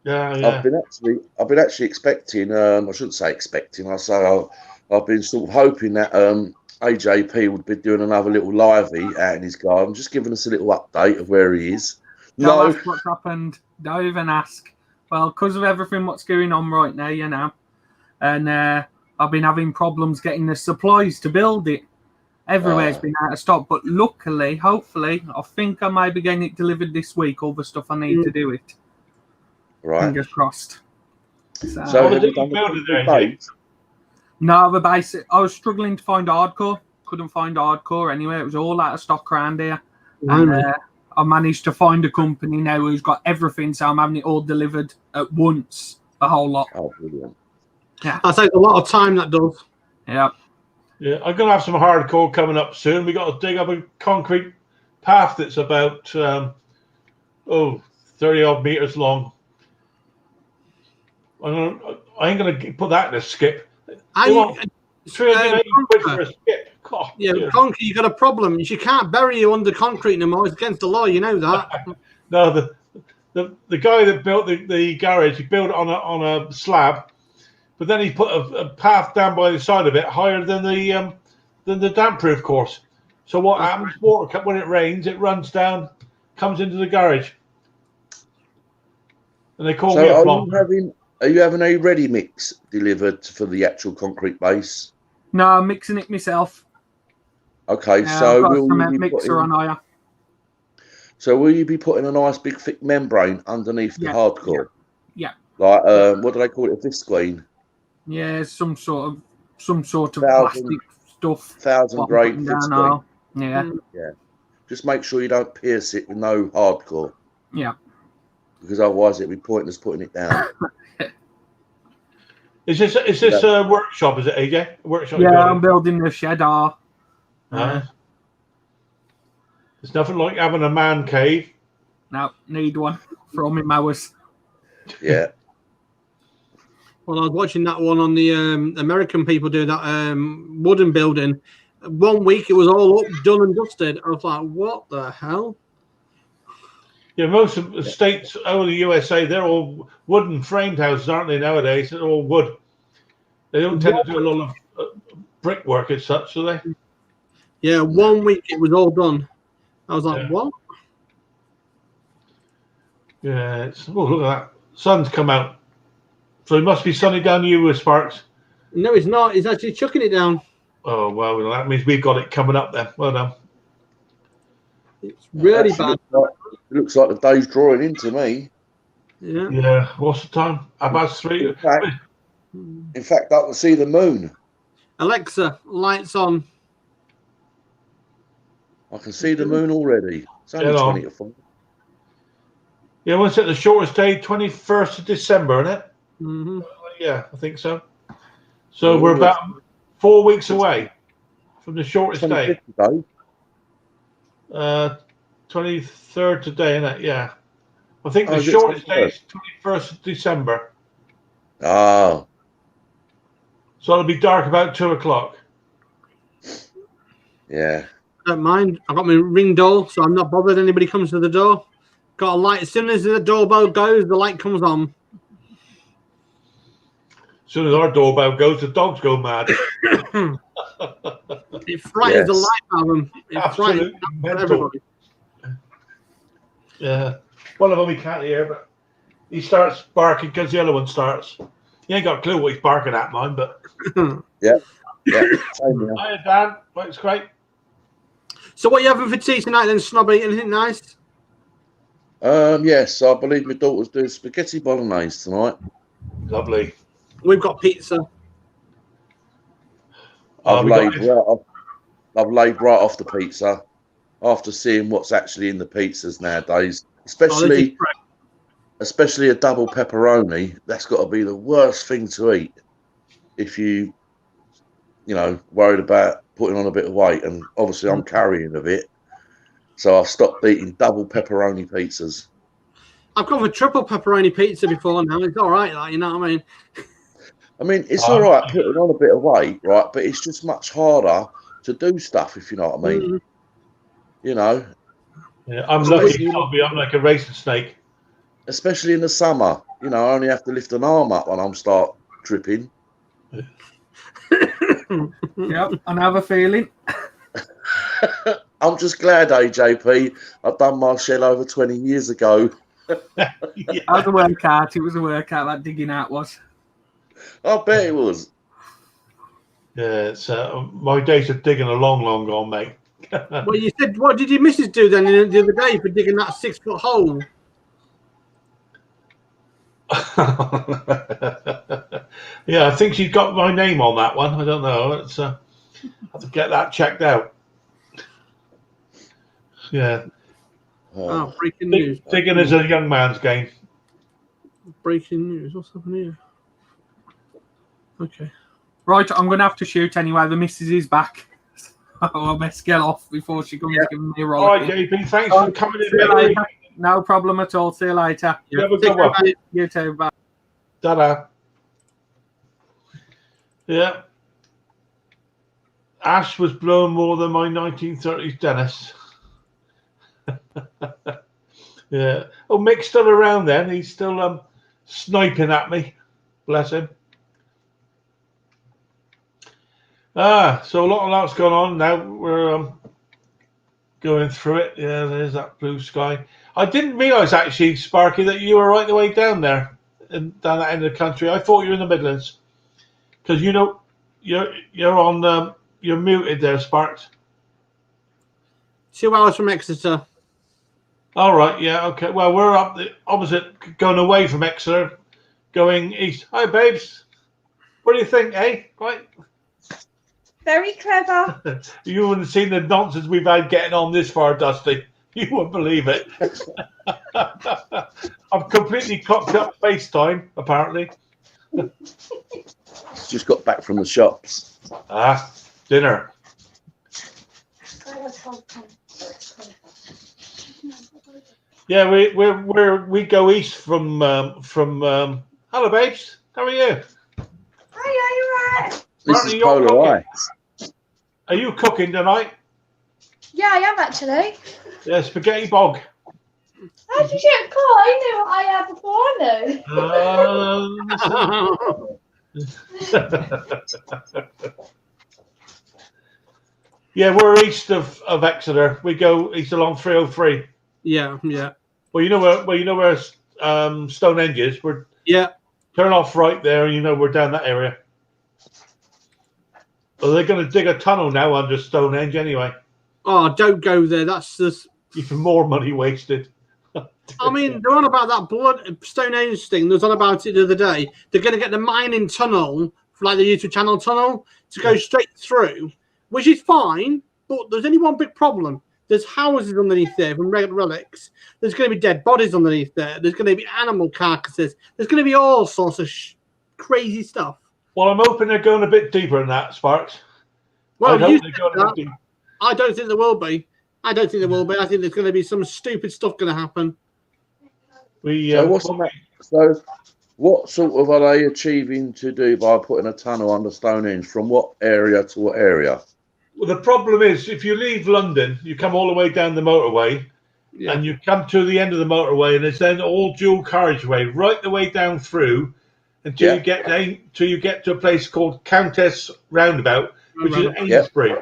Yeah. I've been actually expecting. I shouldn't say expecting. I've been sort of hoping that AJP would be doing another little livey out in his garden, just giving us a little update of where he is. Don't ask what's happened. Don't even ask. Well, because of everything what's going on right now, you know, and I've been having problems getting the supplies to build it. Everywhere's been out of stock, but luckily, hopefully, I think I might be getting it delivered this week. All the stuff I need to do it. Right. Fingers crossed. So have you done the base? No, the basic. I was struggling to find hardcore. Couldn't find hardcore anywhere. It was all out of stock around here. And I managed to find a company now who's got everything, so I'm having it all delivered at once. The whole lot. Oh, brilliant. Yeah. That takes a lot of time, that does. Yeah. Yeah, I'm going to have some hardcore coming up soon. We got to dig up a concrete path that's about 30 odd meters long. I ain't going to put that in a skip. 380 quid for a skip. God, yeah, concrete, you got a problem. You can't bury you under concrete no more. It's against the law, you know that. No, the guy that built the garage, he built it on a slab, but then he put a path down by the side of it higher than the damp-proof course. So what happens? Water, when it rains, it runs down, comes into the garage, and they call me a plumber. Are you having a ready mix delivered for the actual concrete base? No, I'm mixing it myself. Okay, Yeah, so I've got will a you be mixer on higher. So will you be putting a nice big thick membrane underneath the hardcore? Yeah. Like what do they call it? A visqueen? Yeah, some sort of plastic stuff. 1,000 grade visqueen. Yeah. Yeah. Just make sure you don't pierce it with no hardcore. Yeah. Because otherwise it'd be pointless putting it down. Is this a workshop? Is it, AJ? A workshop? Yeah, I'm building the shed. It's nothing like having a man cave. No, need one for all my mowers. Yeah. Well, I was watching that one on the American people do that wooden building. 1 week it was all up, done and dusted. I was like, what the hell? Yeah, most of the states over the USA, they're all wooden framed houses, aren't they, nowadays? They're all wood. They don't tend to do a lot of brickwork as such, do they? Yeah, 1 week it was all done. I was like, what? Yeah, look at that. Sun's come out. So it must be sunny down you with Sparks. No, it's not. It's actually chucking it down. Oh, well, that means we've got it coming up then. Well done. It's really bad. It looks like the day's drawing in to me. Yeah. Yeah. What's the time? About 3. In fact, I can see the moon. Alexa, lights on. I can see the moon already. It's only 20 to 4. Yeah, what's it? The shortest day, 21st of December, isn't it? Mm-hmm. Yeah, I think so. So we're about 4 weeks away from the shortest day. 23rd today, isn't it? Yeah. I think the shortest day is 21st of December. Oh. So it'll be dark about 2 o'clock. Yeah. Don't mind. I've got my ring door, so I'm not bothered anybody comes to the door. Got a light. As soon as the doorbell goes, the light comes on. As soon as our doorbell goes, the dogs go mad. It frightens the life out of them. It frightens everybody. Yeah. One of them he can't hear, but he starts barking because the other one starts. He ain't got a clue what he's barking at, mine, but. Yeah. Hi, Dan. Looks great. So what are you having for tea tonight then, Snobby? Anything nice? Yes, I believe my daughter's doing spaghetti bolognese tonight. Lovely. We've got pizza. I've laid right off the pizza after seeing what's actually in the pizzas nowadays. Especially especially a double pepperoni, that's got to be the worst thing to eat if you know, worried about putting on a bit of weight. And obviously I'm carrying a bit, so I've stopped eating double pepperoni pizzas. I've gone for triple pepperoni pizza before now. It's all right, like, you know what I mean? I mean, it's all right putting on a bit of weight, right? But it's just much harder to do stuff, if you know what I mean. You know. Yeah, I'm lucky. I'm like a racing snake. Especially in the summer, you know, I only have to lift an arm up when I'm start tripping. Yep, I have a feeling. I'm just glad, AJP, I've done my shell over 20 years ago. That was a workout. It was a workout, that digging out was. I bet it was. Yeah, it's my days of digging are long gone, mate. Well, you said, what did your missus do then the other day for digging that 6-foot hole? Yeah, I think she's got my name on that one. I don't know. It's I have to get that checked out. Yeah. Oh, breaking news. Digging is a young man's game. Breaking news. What's happening here? Okay. Right, I'm going to have to shoot anyway. The missus is back. I best get off before she comes giving me a roll. All right, JP, thanks for coming in. No problem at all. See you later. You have a good one. You too. Bye. Ta-da. Yeah. Ash was blown more than my 1930s Dennis. Yeah. Oh, Mick's still around then. He's still sniping at me. Bless him. So a lot's gone on now. We're going through it. Yeah, there's that blue sky. I didn't realise actually, Sparky, that you were right the way down there, down that end of the country. I thought you were in the Midlands, because you know you're on you're muted there, Sparks. 2 hours from Exeter. All right, yeah, okay. Well, we're up the opposite, going away from Exeter, going east. Hi, babes. What do you think, eh? Right. Very clever. You wouldn't have seen the nonsense we've had getting on this far, Dusty. You wouldn't believe it. I've completely cocked up FaceTime, apparently. Just got back from the shops. Dinner. Yeah, we go east from hello, babes. How are you? Hi, are you right? This is Polar Ice. Are you cooking tonight? Yeah, I am actually. Yeah, spaghetti bog. How did you get caught? I knew what I had before I knew. Yeah, we're east of Exeter. We go east along 303. Yeah. Well, you know where Stonehenge is. We're turn off right there, and we're down that area. Well, they're going to dig a tunnel now under Stonehenge anyway. Oh, don't go there. That's just even more money wasted. I mean, they're on about that blood Stonehenge thing. There was on about it the other day. They're going to get the mining tunnel, like the YouTube channel tunnel, to go straight through, which is fine. But there's only one big problem. There's houses underneath there from relics. There's going to be dead bodies underneath there. There's going to be animal carcasses. There's going to be all sorts of crazy stuff. Well, I'm hoping they're going a bit deeper than that, Sparks. Well, I don't think there will be. I think there's going to be some stupid stuff going to happen. So what sort of are they achieving to do by putting a tunnel under Stonehenge? From what area to what area? Well, the problem is, if you leave London, you come all the way down the motorway, and you come to the end of the motorway, and it's then all dual carriageway right the way down through until you get to a place called Countess Roundabout, which is Amesbury,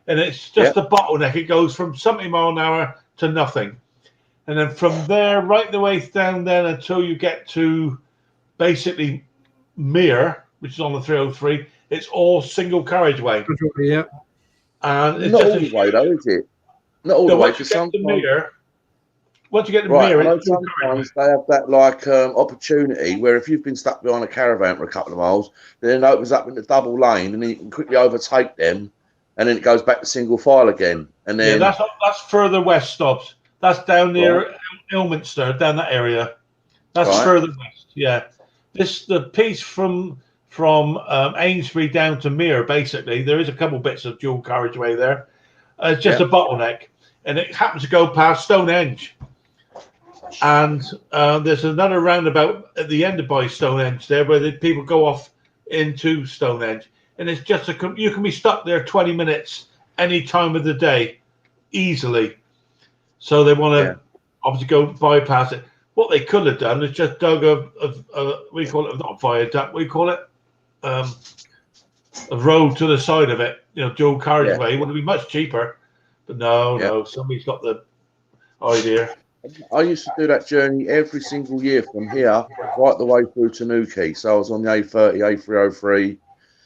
and it's just a bottleneck. It goes from something mile an hour to nothing, and then from there right the way down there until you get to basically Mere, which is on the 303. It's all single carriageway. Yeah. And it's not all the way, though, is it? Not all the way. Because sometimes once you get the mirror, sometimes they have that opportunity where if you've been stuck behind a caravan for a couple of miles, then it opens up into double lane, and then you can quickly overtake them, and then it goes back to single file again. And then that's further west stops. That's down near Ilminster, down that area. That's Right. further west. Yeah, the piece from Amesbury down to Mere, basically, there is a couple bits of dual carriageway there. It's just a bottleneck, and it happens to go past Stonehenge. And there's another roundabout at the end of by Stonehenge there, where the people go off into Stonehenge, and it's just you can be stuck there 20 minutes any time of the day, easily. So they want to obviously go bypass it. What they could have done is just dug we call it not a viaduct, we call it a road to the side of it. Dual carriageway. It would be much cheaper, but no, somebody's got the idea. I used to do that journey every single year from here right the way through to Newquay. So I was on the A30, A303.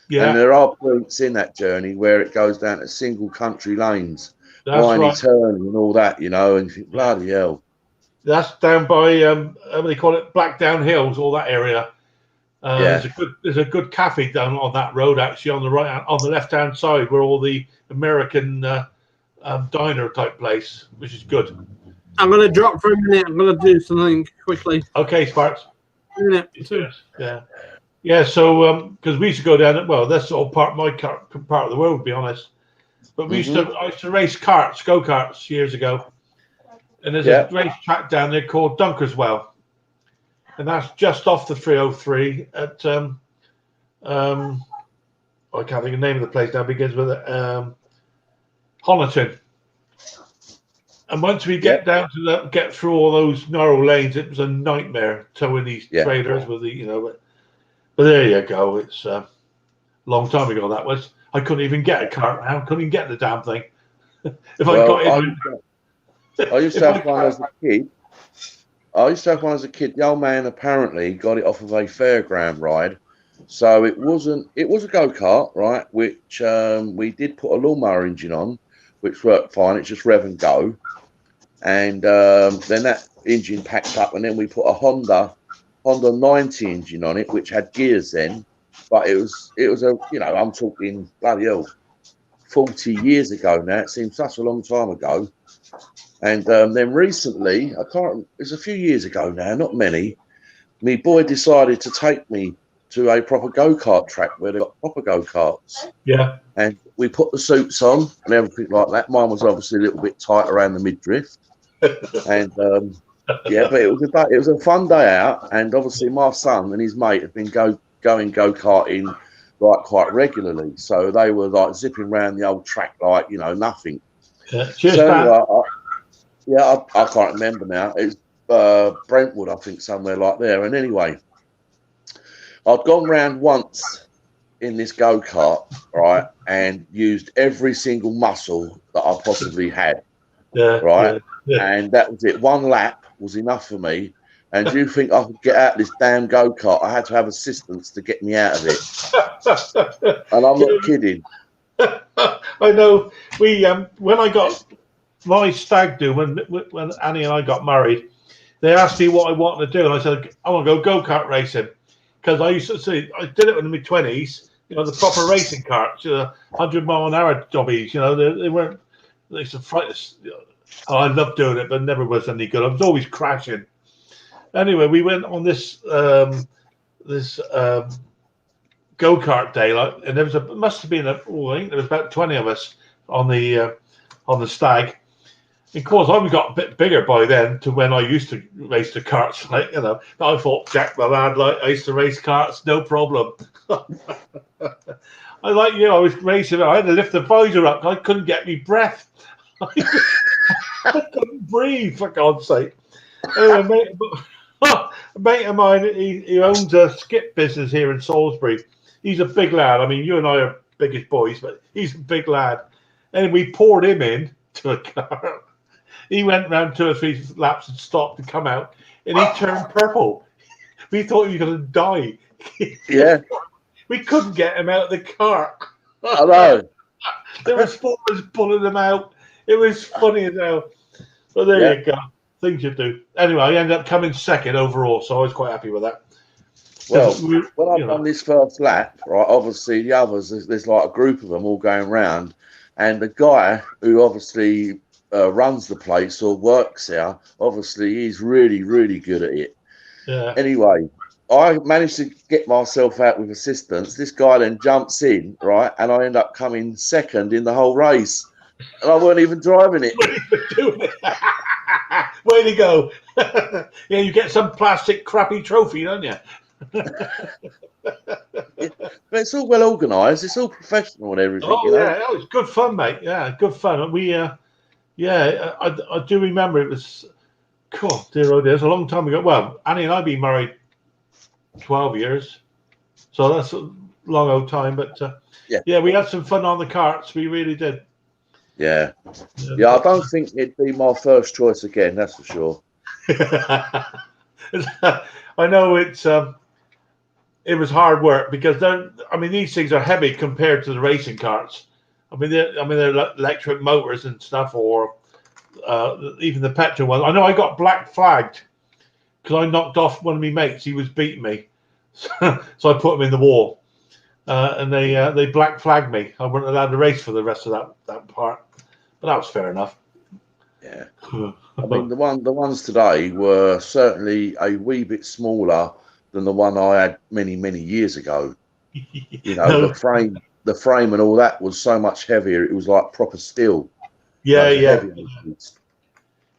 Yeah. And there are points in that journey where it goes down to single country lanes, That's windy right. turning and all that, and you think, bloody hell. That's down by what do they call it? Blackdown Hills, all that area. There's a good cafe down on that road, actually, on the left hand side, where all the American diner type place, which is good. I'm going to drop for a minute. I'm going to do something quickly. Okay, Sparks. A minute. Yeah. So because we used to go down. Well, that's all part of my part of the world, to be honest. But I used to race go karts years ago, and there's a race track down there called Dunkerswell, and that's just off the 303 at I can't think of the name of the place now. It begins with Honiton. And once we get down to get through all those narrow lanes, it was a nightmare towing these trailers with the But there you go. It's a long time ago. That was. I couldn't even get a cart now. Couldn't even get the damn thing. I used to have one as a kid. The old man apparently got it off of a fairground ride. So it was a go-kart, right? Which we did put a lawnmower engine on, which worked fine. It's just rev and go. And then that engine packed up, and then we put a Honda 90 engine on it, which had gears then. But it was I'm talking bloody hell, 40 years ago now. It seems such a long time ago. And then recently, it's a few years ago now, not many, my boy decided to take me to a proper go-kart track where they've got proper go-karts. Yeah. And we put the suits on and everything like that. Mine was obviously a little bit tight around the midriff. And but it was a fun day out. And obviously my son and his mate have been going go-karting like quite regularly. So they were like zipping around the old track like, nothing. Yeah. Cheers, so I can't remember now. It's Brentwood, I think, somewhere like there. And anyway, I'd gone round once in this go-kart, right, and used every single muscle that I possibly had, right? Yeah. And that was it. One lap was enough for me. And do you think I could get out of this damn go-kart? I had to have assistance to get me out of it. And I'm not kidding. I know. We when I got my stag do, when Annie and I got married, they asked me what I wanted to do, and I said I want to go-kart racing, because I used to see, I did it in my 20s, the proper racing carts, 100-mile-an-hour jobbies, they weren't, they used to frighten us. I loved doing it, but never was any good. I was always crashing. Anyway, we went on this go-kart day, and there was must have been I think there was about 20 of us on the stag. Of course, I got a bit bigger by then to when I used to race the karts. But I thought, Jack, my lad, I used to race karts, no problem. I was racing. I had to lift the visor up. I couldn't get me breath. I couldn't breathe, for God's sake. Anyway, a mate of mine, he owns a skip business here in Salisbury. He's a big lad. I mean, you and I are biggest boys, but he's a big lad. And we poured him in to a car. He went round 2 or 3 laps and stopped and come out, and he turned purple. We thought he was going to die. Yeah. We couldn't get him out of the car. I know. There were spoilers pulling him out. It was funny as hell. But there you go. Things you do. Anyway, I ended up coming second overall, so I was quite happy with that. Well, when I've done this first lap, right, obviously the others, there's like a group of them all going round, and the guy who obviously runs the place or works there, obviously he's really, really good at it. Yeah. Anyway, I managed to get myself out with assistance. This guy then jumps in, right, and I end up coming second in the whole race, and I weren't even driving it. Way to go! Yeah, you get some plastic crappy trophy, don't you? But it's all well organised. It's all professional and everything, Oh you know. yeah, that was good fun, mate. Yeah, good fun. We yeah, I do remember it was. God, dear oh dear, it's a long time ago. Well, Annie and I've been married 12 years, so that's a long old time. But yeah, we had some fun on the carts. We really did. Yeah. I don't think it'd be my first choice again. That's for sure. I know it was hard work because I mean, these things are heavy compared to the racing carts. I mean, they're electric motors and stuff, or even the petrol one. I know I got black flagged because I knocked off one of my mates. He was beating me, so I put him in the wall, and they black flagged me. I wasn't allowed to race for the rest of that part, but that was fair enough. Yeah, I mean the ones today were certainly a wee bit smaller than the one I had many years ago. You know, No. the frame and all that was so much heavier. It was like proper steel. Yeah, Those are yeah. heavier machines.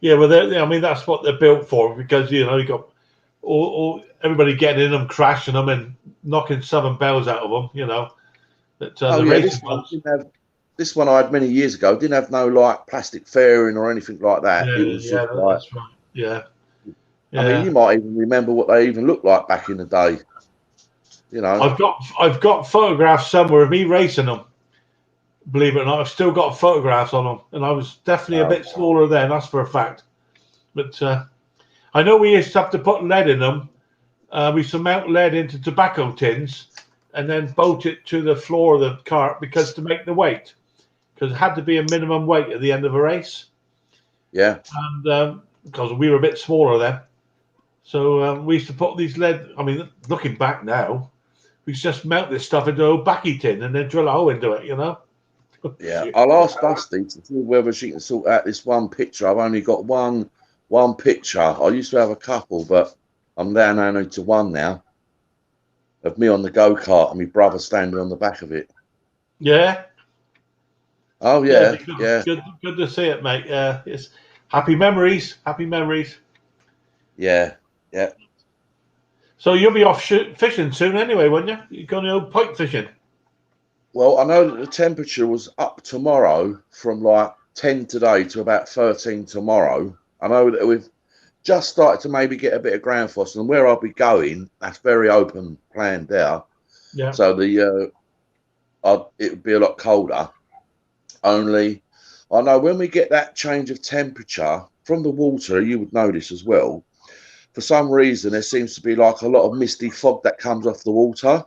Yeah, well, I mean, that's what they're built for because, you know, you got all everybody getting in them, crashing them, and knocking southern bells out of them, you know. But, the racing ones. This one I had many years ago didn't have no like plastic fairing or anything like that. Yeah, It was yeah, just like, that's right. Yeah. I mean, you might even remember what they even looked like back in the day. You know, I've got photographs somewhere of me racing them. Believe it or not, I've still got photographs on them, and I was definitely a bit smaller then. That's for a fact. But I know we used to have to put lead in them. We used to mount lead into tobacco tins and then bolt it to the floor of the cart because to make the weight, because it had to be a minimum weight at the end of a race. Yeah. And because we were a bit smaller then, so we used to put these lead. I mean, looking back now, we just mount this stuff into a backy tin and then drill a hole into it. You know. Yeah, I'll ask Dusty to see whether she can sort out this one picture. I've only got one picture. I used to have a couple, but I'm down only to one now. Of me on the go-kart and my brother standing on the back of it. Yeah. Oh yeah, yeah. Good to see it, mate. Yeah, it's happy memories. Happy memories. Yeah, yeah. So you'll be off fishing soon, anyway, won't you? You're going to go pike fishing. Well, I know that the temperature was up tomorrow from like 10 today to about 13 tomorrow. I know that we've just started to maybe get a bit of ground frost, and where I'll be going, that's very open planned there. Yeah. So it would be a lot colder. Only, I know when we get that change of temperature from the water, you would notice as well. For some reason, there seems to be like a lot of misty fog that comes off the water.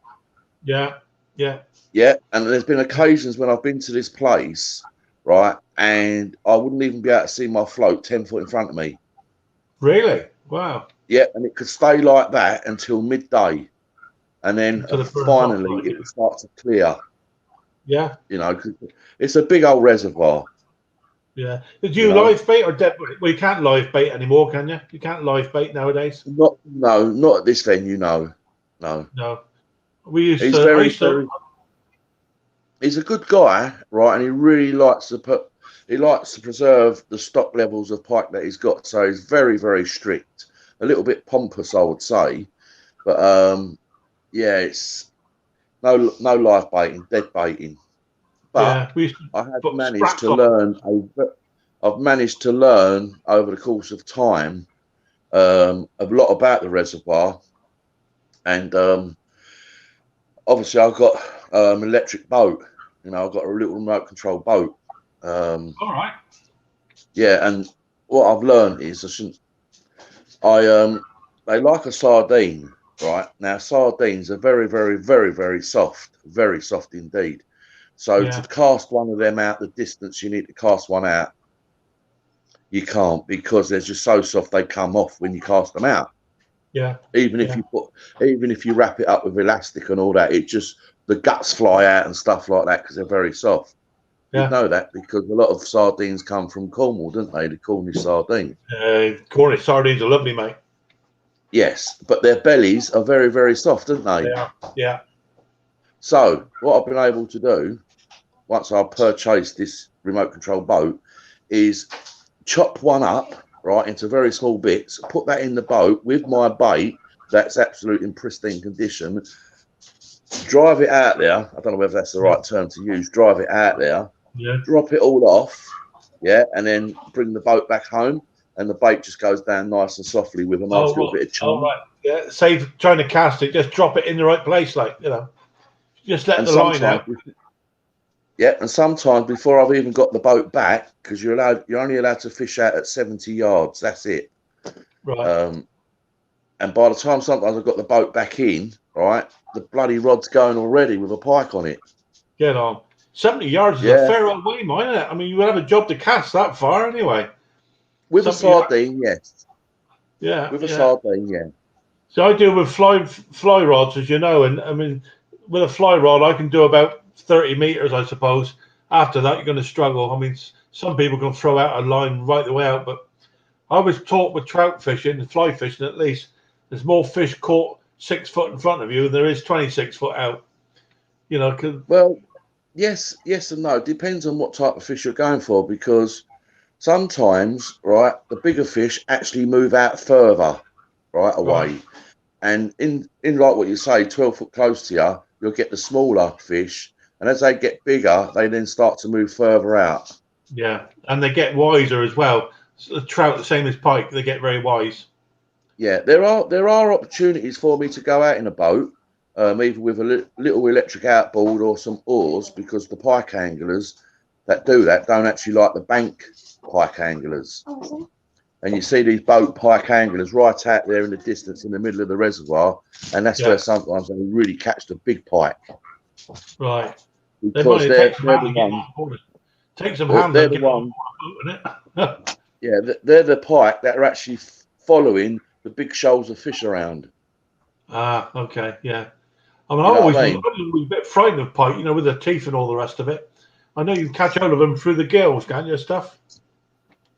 Yeah, yeah. Yeah, and there's been occasions when I've been to this place, right, and I wouldn't even be able to see my float 10 foot in front of me. Really? Wow. Yeah, and it could stay like that until midday, and then finally it would start to clear. Yeah. You know, 'cause it's a big old reservoir. Yeah. Did you live bait or dead? Well, you can't live bait anymore, can you? You can't live bait nowadays. Not at this venue. No. No. We used He's to. He's a good guy, right? And he really likes to preserve the stock levels of pike that he's got. So he's very, very strict. A little bit pompous, I would say, but yeah, it's no live baiting, dead baiting. But yeah, I've managed to learn over the course of time a lot about the reservoir, and obviously I've got an electric boat. You know, I've got a little remote control boat. All right. Yeah, and what I've learned is they like a sardine, right? Now sardines are very, very, very, very soft indeed. So to cast one of them out the distance you need to cast one out, you can't, because they're just so soft they come off when you cast them out. Yeah. Even if you wrap it up with elastic and all that, the guts fly out and stuff like that because they're very soft. Yeah. You know that because a lot of sardines come from Cornwall, don't they? The Cornish sardines. Cornish sardines are lovely, mate. Yes, but their bellies are very, very soft, aren't they? Yeah. Yeah. So what I've been able to do once I purchased this remote control boat is chop one up, right, into very small bits, put that in the boat with my bait that's absolutely in pristine condition, drive it out there. I don't know whether that's the right term to use. Drive it out there, Yeah. drop it all off, yeah, and then bring the boat back home, and the bait just goes down nice and softly with a nice little bit of chum. Oh, right. Yeah. Save trying to cast it. Just drop it in the right place, like, you know. Just let And the line out. Yeah, and sometimes before I've even got the boat back, because you're only allowed to fish out at 70 yards. That's it. Right. And by the time sometimes I've got the boat back in, right, the bloody rod's going already with a pike on it. Get on. 70 yards is a fair old way, mine, isn't it? I mean, you would have a job to cast that far anyway. With a sardine, yes. Yeah. With a sardine, yeah. So I do with fly rods, as you know, and I mean, with a fly rod, I can do about 30 meters, I suppose. After that, you're going to struggle. I mean, some people can throw out a line right the way out, but I was taught with trout fishing and fly fishing, at least, there's more fish caught 6 foot in front of you than there is 26 foot out. You know, well, yes and no. Depends on what type of fish you're going for, because sometimes, right, the bigger fish actually move out further, right, away. Right. And in like what you say, 12 foot close to you, you'll get the smaller fish. And as they get bigger, they then start to move further out. Yeah, and they get wiser as well. So the trout, the same as pike, they get very wise. Yeah, there are opportunities for me to go out in a boat, either with a little electric outboard or some oars, because the pike anglers that do that don't actually like the bank pike anglers. Oh. And you see these boat pike anglers right out there in the distance in the middle of the reservoir, and that's where sometimes they really catch the big pike. Right. Because they're the ones. Take some hand. They're the ones. Yeah, they're the pike that are actually following the big shoals of fish around. Ah, okay, yeah. I mean, I'm always a bit frightened of pike, you know, with their teeth and all the rest of it. I know you can catch hold of them through the gills, can't you, stuff?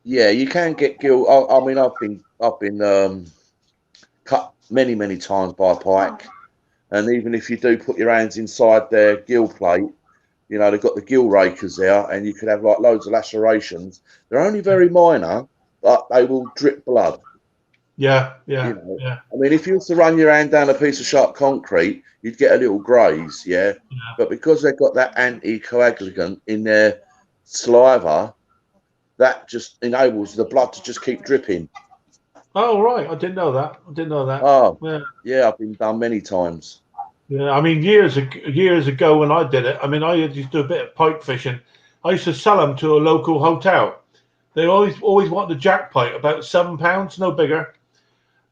Yeah, you can get gill. I mean, I've been cut many times by a pike, and even if you do put your hands inside their gill plate, you know, they've got the gill rakers there, and you could have like loads of lacerations. They're only very minor, but they will drip blood. Yeah. You know? Yeah. I mean, if you was to run your hand down a piece of sharp concrete, you'd get a little graze, yeah. But because they've got that anticoagulant in their saliva, that just enables the blood to just keep dripping. Oh, right. I didn't know that. Oh, yeah, I've been done many times. Yeah, I mean, years ago when I did it, I mean, I used to do a bit of pike fishing. I used to sell them to a local hotel. They always wanted a jack pike, about £7, no bigger.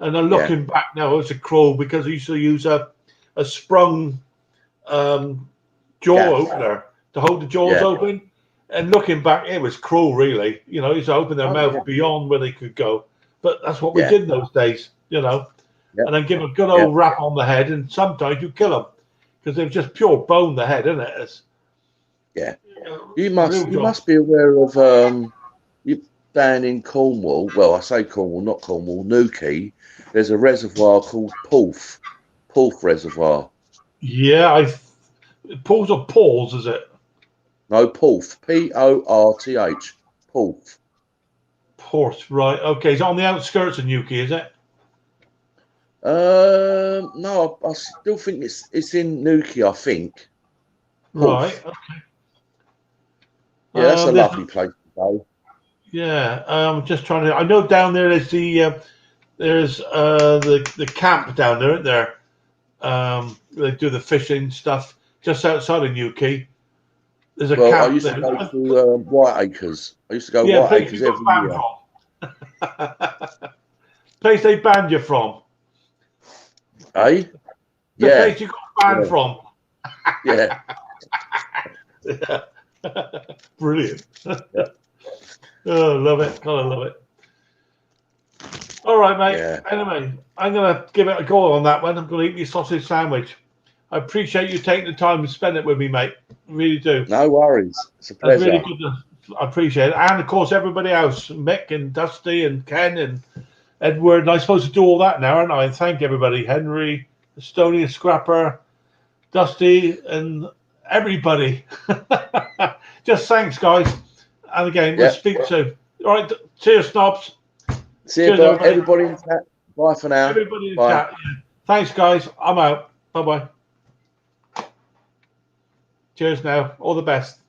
And then looking back now, it's a cruel, because I used to use a sprung jaw opener to hold the jaws open. And looking back, it was cruel, really. You know, used to open their mouth beyond where they could go. But that's what we did in those days, you know. And then give a good old rap on the head, and sometimes you kill them because they've just pure bone the head, isn't it? You must be aware of you down in Cornwall. Well, I say Cornwall, not Cornwall, Newquay. There's a reservoir called Pulf Reservoir. Yeah, Pulse or Pauls, is it? No, Pulf, Porth. Pulf. Port, right? Okay, it's on the outskirts of Newquay, is it? No, I still think it's in Newquay, I think. Right, okay. Yeah, that's a lovely place to go. Yeah, I'm just trying to. I know down there is the camp down there, isn't there? They do the fishing stuff just outside of Newquay. There's a camp. I used to go to Whiteacres. I used to go Whiteacres every year. Place they banned you from. Eh? The place you got banned from. Yeah. Brilliant. Oh, love it. Gotta love it. All right, mate. Yeah. Anyway, I'm going to give it a go on that one. I'm going to eat your sausage sandwich. I appreciate you taking the time to spend it with me, mate. I really do. No worries. It's a pleasure. Really good. I appreciate it. And, of course, everybody else, Mick and Dusty and Ken and Edward, and I'm supposed to do all that now, aren't I? And thank everybody, Henry, Estonia, Scrapper, Dusty, and everybody. Just thanks, guys. And again, we'll speak soon. All right, cheers, snobs. See you, Cheers, everybody in chat. Bye for now. Everybody in Bye. chat. Yeah. Thanks, guys. I'm out. Bye-bye. Cheers now. All the best.